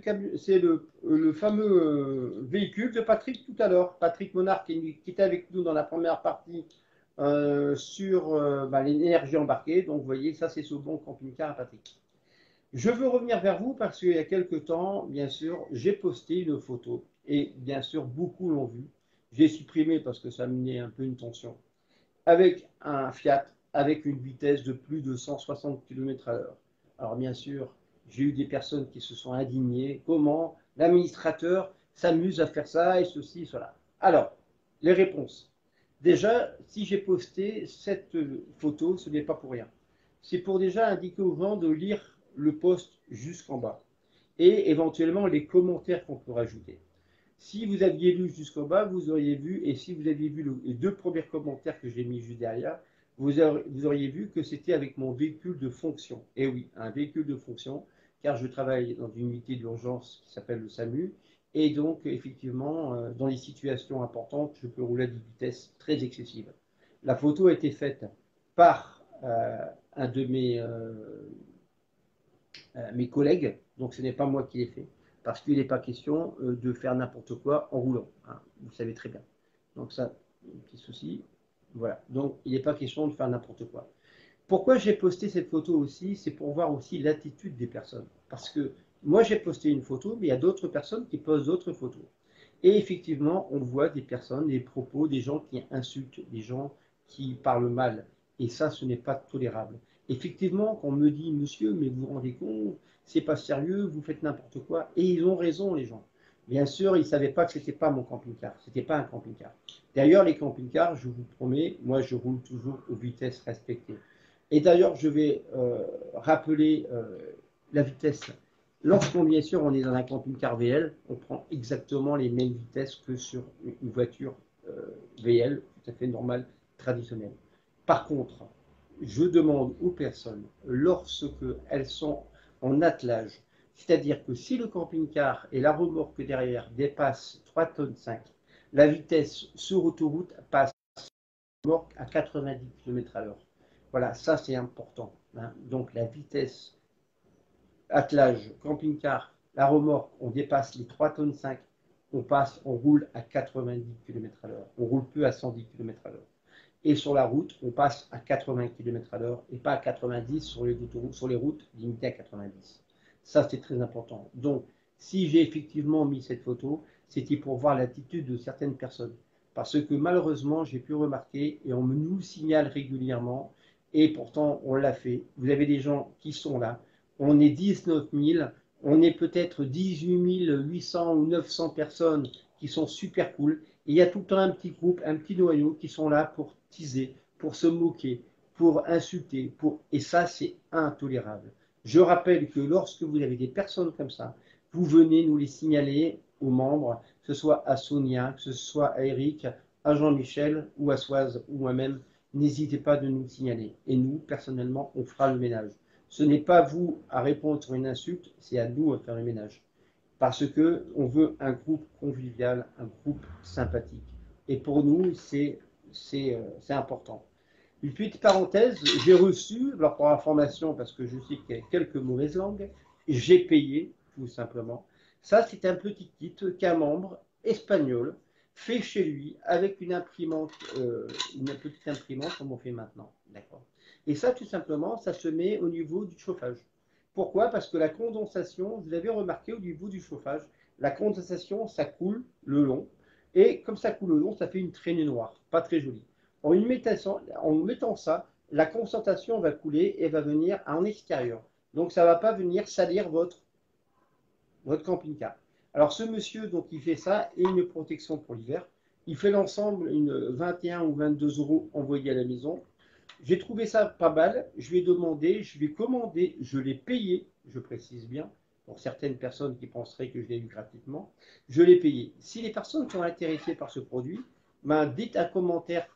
le fameux véhicule de Patrick tout à l'heure. Patrick Monard qui était avec nous dans la première partie sur l'énergie embarquée. Donc, vous voyez, ça, c'est ce bon camping-car à Patrick. Je veux revenir vers vous parce qu'il y a quelques temps, bien sûr, j'ai posté une photo. Et bien sûr, beaucoup l'ont vu. J'ai supprimé parce que ça menait un peu une tension. Avec un Fiat avec une vitesse de plus de 160 km à l'heure. Alors bien sûr, j'ai eu des personnes qui se sont indignées. Comment l'administrateur s'amuse à faire ça et ceci, cela. Alors, les réponses. Déjà, si j'ai posté cette photo, ce n'est pas pour rien. C'est pour déjà indiquer aux gens de lire le post jusqu'en bas et éventuellement les commentaires qu'on peut rajouter. Si vous aviez lu jusqu'au bas, vous auriez vu, et si vous aviez vu les deux premiers commentaires que j'ai mis juste derrière, vous auriez vu que c'était avec mon véhicule de fonction. Et oui, un véhicule de fonction, car je travaille dans une unité d'urgence qui s'appelle le SAMU, et donc effectivement, dans les situations importantes, je peux rouler à des vitesses très excessives. La photo a été faite par un de mes collègues, donc ce n'est pas moi qui l'ai fait, parce qu'il n'est pas question de faire n'importe quoi en roulant, hein, vous savez très bien. Donc ça, un petit souci, voilà. Donc il n'est pas question de faire n'importe quoi. Pourquoi j'ai posté cette photo aussi, c'est pour voir aussi l'attitude des personnes. Parce que moi j'ai posté une photo, mais il y a d'autres personnes qui posent d'autres photos. Et effectivement, on voit des personnes, des propos, des gens qui insultent, des gens qui parlent mal. Et ça, ce n'est pas tolérable. Effectivement, quand on me dit, monsieur, mais vous vous rendez compte, c'est pas sérieux, vous faites n'importe quoi. Et ils ont raison, les gens. Bien sûr, ils ne savaient pas que ce n'était pas mon camping-car. Ce n'était pas un camping-car. D'ailleurs, les camping-cars, je vous promets, moi, je roule toujours aux vitesses respectées. Et d'ailleurs, je vais rappeler la vitesse. Lorsqu'on, bien sûr, on est dans un camping-car VL, on prend exactement les mêmes vitesses que sur une voiture VL, tout à fait normale, traditionnelle. Par contre, je demande aux personnes, lorsqu'elles sont en attelage, c'est-à-dire que si le camping-car et la remorque derrière dépassent 3 tonnes 5, la vitesse sur autoroute passe remorque à 90 km à l'heure. Voilà, ça c'est important, hein. Donc la vitesse attelage, camping-car, la remorque, on dépasse les 3 tonnes 5, on roule à 90 km à l'heure. On roule plus à 110 km à l'heure. Et sur la route, on passe à 80 km à l'heure et pas à 90 sur les routes limitées à 90. Ça, c'est très important. Donc, si j'ai effectivement mis cette photo, c'était pour voir l'attitude de certaines personnes. Parce que malheureusement, j'ai pu remarquer, et on nous le signale régulièrement, et pourtant on l'a fait. Vous avez des gens qui sont là. On est 19 000, on est peut-être 18 800 ou 900 personnes qui sont super cool. Et il y a tout le temps un petit groupe, un petit noyau qui sont là pour teaser, pour se moquer, pour insulter. Et ça, c'est intolérable. Je rappelle que lorsque vous avez des personnes comme ça, vous venez nous les signaler aux membres, que ce soit à Sonia, que ce soit à Eric, à Jean-Michel ou à Soise ou moi-même. N'hésitez pas de nous le signaler. Et nous, personnellement, on fera le ménage. Ce n'est pas vous à répondre sur une insulte, c'est à nous à faire le ménage. Parce qu'on veut un groupe convivial, un groupe sympathique. Et pour nous, c'est important. Une petite parenthèse, j'ai reçu, alors pour information, parce que je sais qu'il y a quelques mauvaises langues, j'ai payé, tout simplement. Ça, c'est un petit kit qu'un membre espagnol fait chez lui avec une imprimante, une petite imprimante comme on fait maintenant. D'accord. Et ça, tout simplement, ça se met au niveau du chauffage. Pourquoi? Parce que la condensation, vous avez remarqué au niveau du chauffage, la condensation, ça coule le long. Et comme ça coule le long, ça fait une traînée noire, pas très jolie. En mettant ça, la concentration va couler et va venir en extérieur. Donc ça ne va pas venir salir votre camping-car. Alors ce monsieur, donc, il fait ça et une protection pour l'hiver. Il fait l'ensemble une 21 ou 22 € envoyés à la maison. J'ai trouvé ça pas mal. Je lui ai demandé, je lui ai commandé, je l'ai payé, je précise bien, pour certaines personnes qui penseraient que je l'ai eu gratuitement. Je l'ai payé. Si les personnes sont intéressées par ce produit, ben, dites un commentaire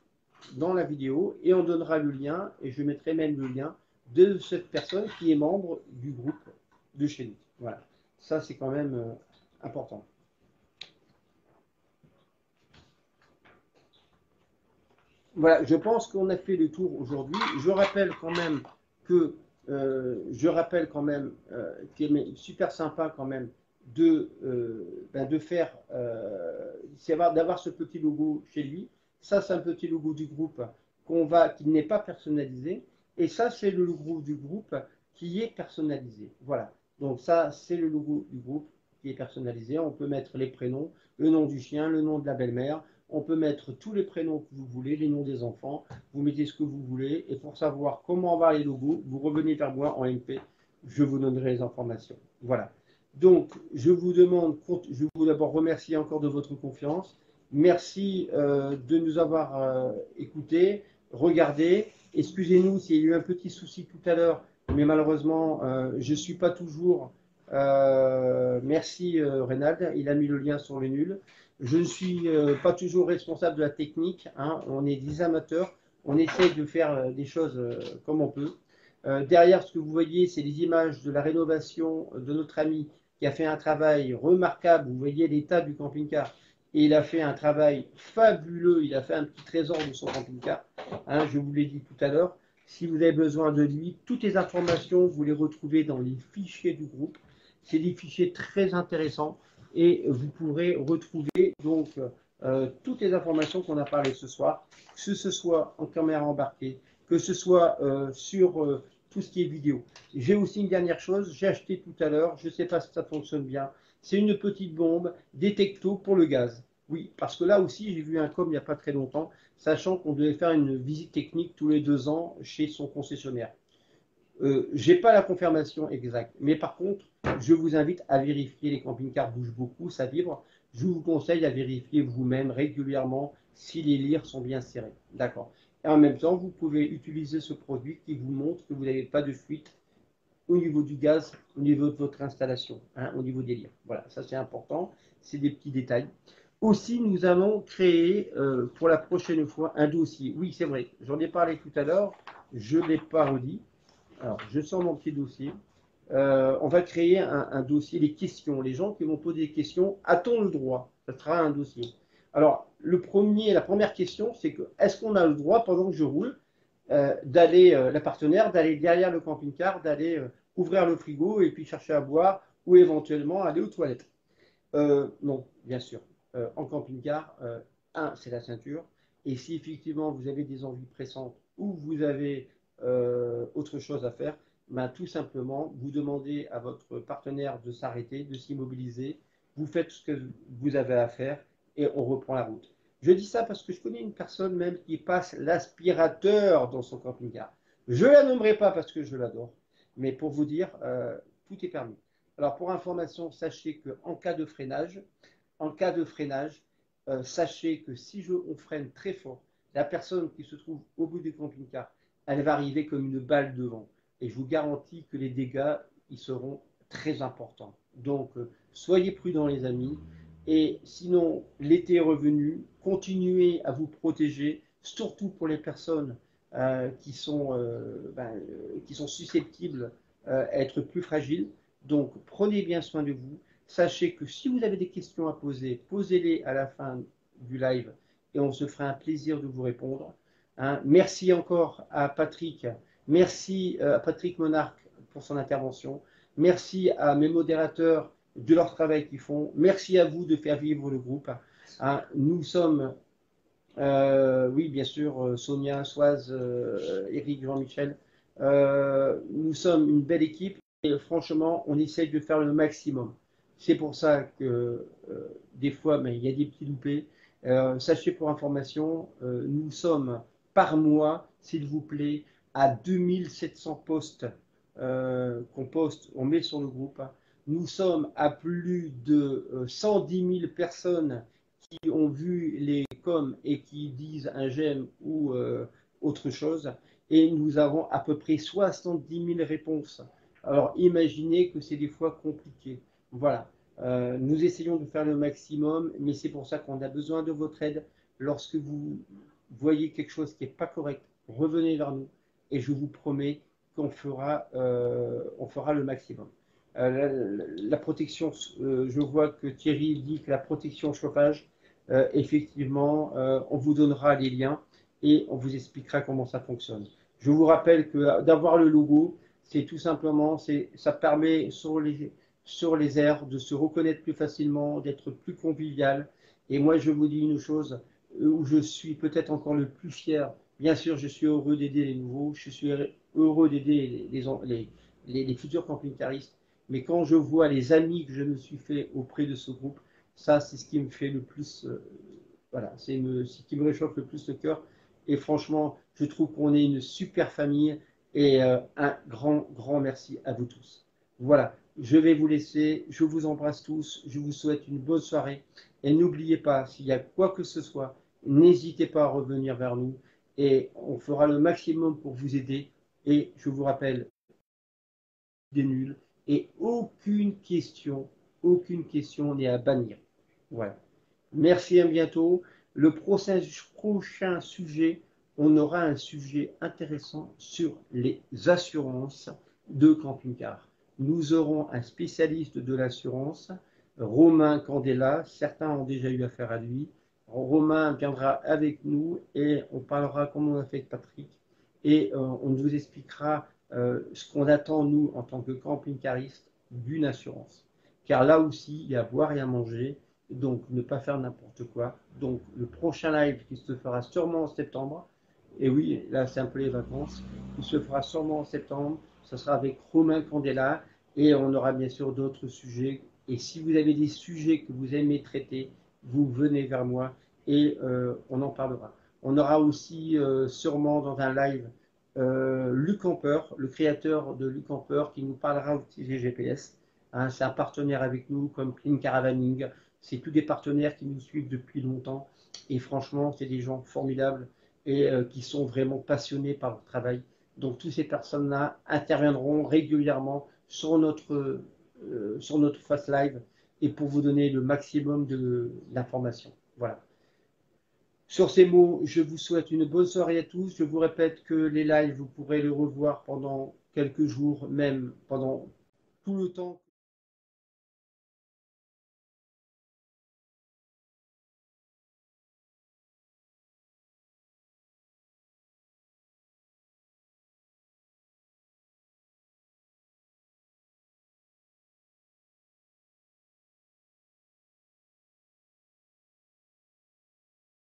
dans la vidéo et on donnera le lien et je mettrai même le lien de cette personne qui est membre du groupe de chez nous. Voilà. Ça, c'est quand même important. Voilà, je pense qu'on a fait le tour aujourd'hui. Je rappelle quand même qu'il est super sympa quand même de faire, d'avoir ce petit logo chez lui. Ça, c'est un petit logo du groupe qui n'est pas personnalisé. Et ça, c'est le logo du groupe qui est personnalisé. Voilà. Donc ça, c'est le logo du groupe qui est personnalisé. On peut mettre les prénoms, le nom du chien, le nom de la belle-mère. On peut mettre tous les prénoms que vous voulez, les noms des enfants. Vous mettez ce que vous voulez. Et pour savoir comment avoir les logos, vous revenez vers moi en MP. Je vous donnerai les informations. Voilà. Donc, je vous d'abord remercier encore de votre confiance. Merci de nous avoir écoutés, regardés. Excusez-nous s'il y a eu un petit souci tout à l'heure, mais malheureusement, je ne suis pas toujours. Merci Reynald, il a mis le lien sur le nul. Je ne suis pas toujours responsable de la technique. Hein. On est des amateurs. On essaie de faire des choses comme on peut. Derrière, ce que vous voyez, c'est les images de la rénovation de notre ami qui a fait un travail remarquable. Vous voyez l'état du camping-car. Et il a fait un travail fabuleux. Il a fait un petit trésor de son camping-car. Hein, je vous l'ai dit tout à l'heure. Si vous avez besoin de lui, toutes les informations, vous les retrouvez dans les fichiers du groupe. C'est des fichiers très intéressants et vous pourrez retrouver donc toutes les informations qu'on a parlé ce soir, que ce soit en caméra embarquée, que ce soit sur tout ce qui est vidéo. J'ai aussi une dernière chose, j'ai acheté tout à l'heure, je ne sais pas si ça fonctionne bien, c'est une petite bombe détecto pour le gaz. Oui, parce que là aussi, j'ai vu un com il n'y a pas très longtemps, sachant qu'on devait faire une visite technique tous les 2 ans chez son concessionnaire. Je n'ai pas la confirmation exacte, mais par contre, je vous invite à vérifier, les camping-cars bougent beaucoup, ça vibre. Je vous conseille à vérifier vous-même régulièrement si les lyres sont bien serrés. D'accord. Et en même temps, vous pouvez utiliser ce produit qui vous montre que vous n'avez pas de fuite au niveau du gaz, au niveau de votre installation, hein, au niveau des lyres. Voilà, ça c'est important, c'est des petits détails. Aussi, nous allons créer pour la prochaine fois un dossier. Oui, c'est vrai, j'en ai parlé tout à l'heure, je ne l'ai pas redit. Alors, je sors mon petit dossier. On va créer un dossier, les questions. Les gens qui vont poser des questions, a-t-on le droit? Ça sera un dossier. Alors, la première question, c'est que est-ce qu'on a le droit, pendant que je roule, la partenaire, d'aller derrière le camping-car, d'aller ouvrir le frigo et puis chercher à boire ou éventuellement aller aux toilettes? Non, bien sûr. En camping-car, c'est la ceinture. Et si effectivement vous avez des envies pressantes ou vous avez autre chose à faire, ben, tout simplement, vous demandez à votre partenaire de s'arrêter, de s'immobiliser, vous faites ce que vous avez à faire et on reprend la route. Je dis ça parce que je connais une personne même qui passe l'aspirateur dans son camping-car. Je ne la nommerai pas parce que je l'adore, mais pour vous dire, tout est permis. Alors pour information, sachez qu'en cas de freinage, en cas de freinage, sachez que si on freine très fort, la personne qui se trouve au bout du camping-car, elle va arriver comme une balle devant. Et je vous garantis que les dégâts, ils seront très importants. Donc, soyez prudents les amis. Et sinon, l'été est revenu, continuez à vous protéger, surtout pour les personnes qui sont susceptibles à être plus fragiles. Donc, prenez bien soin de vous. Sachez que si vous avez des questions à poser, posez-les à la fin du live et on se fera un plaisir de vous répondre. Hein. Merci encore à Patrick. Merci à Patrick Monarque pour son intervention. Merci à mes modérateurs de leur travail qu'ils font. Merci à vous de faire vivre le groupe. Hein. Nous sommes, oui, bien sûr, Sonia, Soise, Eric, Jean-Michel. Nous sommes une belle équipe et franchement, on essaye de faire le maximum. C'est pour ça que des fois, il y a des petits loupés. Sachez pour information, nous sommes par mois, s'il vous plaît, à 2700 posts qu'on poste, on met sur le groupe. Nous sommes à plus de 110 000 personnes qui ont vu les coms et qui disent un j'aime ou autre chose. Et nous avons à peu près 70 000 réponses. Alors imaginez que c'est des fois compliqué. Voilà. Nous essayons de faire le maximum, mais c'est pour ça qu'on a besoin de votre aide. Lorsque vous voyez quelque chose qui n'est pas correct, revenez vers nous et je vous promets qu'on fera, on fera le maximum. La protection, je vois que Thierry dit que la protection chauffage, effectivement, on vous donnera les liens et on vous expliquera comment ça fonctionne. Je vous rappelle que d'avoir le logo, c'est tout simplement, ça permet sur les airs de se reconnaître plus facilement, d'être plus convivial. Et moi, je vous dis une chose où je suis peut-être encore le plus fier. Bien sûr, je suis heureux d'aider les nouveaux, je suis heureux d'aider les futurs camping-caristes. Mais quand je vois les amis que je me suis fait auprès de ce groupe, ça, c'est ce qui me fait le plus, voilà, c'est ce qui me réchauffe le plus le cœur. Et franchement, je trouve qu'on est une super famille et un grand, grand merci à vous tous. Voilà, je vais vous laisser, je vous embrasse tous, je vous souhaite une bonne soirée et n'oubliez pas, s'il y a quoi que ce soit, n'hésitez pas à revenir vers nous et on fera le maximum pour vous aider. Et je vous rappelle, des nuls et aucune question n'est à bannir. Voilà. Merci, à bientôt. Le prochain sujet, on aura un sujet intéressant sur les assurances de camping-car. Nous aurons un spécialiste de l'assurance, Romain Candela. Certains ont déjà eu affaire à lui. Romain viendra avec nous et on parlera comme on a fait avec Patrick et on vous expliquera ce qu'on attend, nous, en tant que camping-cariste, d'une assurance. Car là aussi, il y a à boire et à manger, donc ne pas faire n'importe quoi. Donc le prochain live qui se fera sûrement en septembre, et oui, là c'est un peu les vacances, il se fera sûrement en septembre, ce sera avec Romain Candela, et on aura bien sûr d'autres sujets. Et si vous avez des sujets que vous aimez traiter, vous venez vers moi et on en parlera. On aura aussi sûrement dans un live Luc Camper, le créateur de Luc Camper, qui nous parlera d'utiliser GPS. Hein, c'est un partenaire avec nous, comme Clean Caravaning. C'est tous des partenaires qui nous suivent depuis longtemps. Et franchement, c'est des gens formidables et qui sont vraiment passionnés par leur travail. Donc, toutes ces personnes-là interviendront régulièrement sur notre Fast Live et pour vous donner le maximum d'informations. Voilà. Sur ces mots, je vous souhaite une bonne soirée à tous. Je vous répète que les lives, vous pourrez les revoir pendant quelques jours, même pendant tout le temps.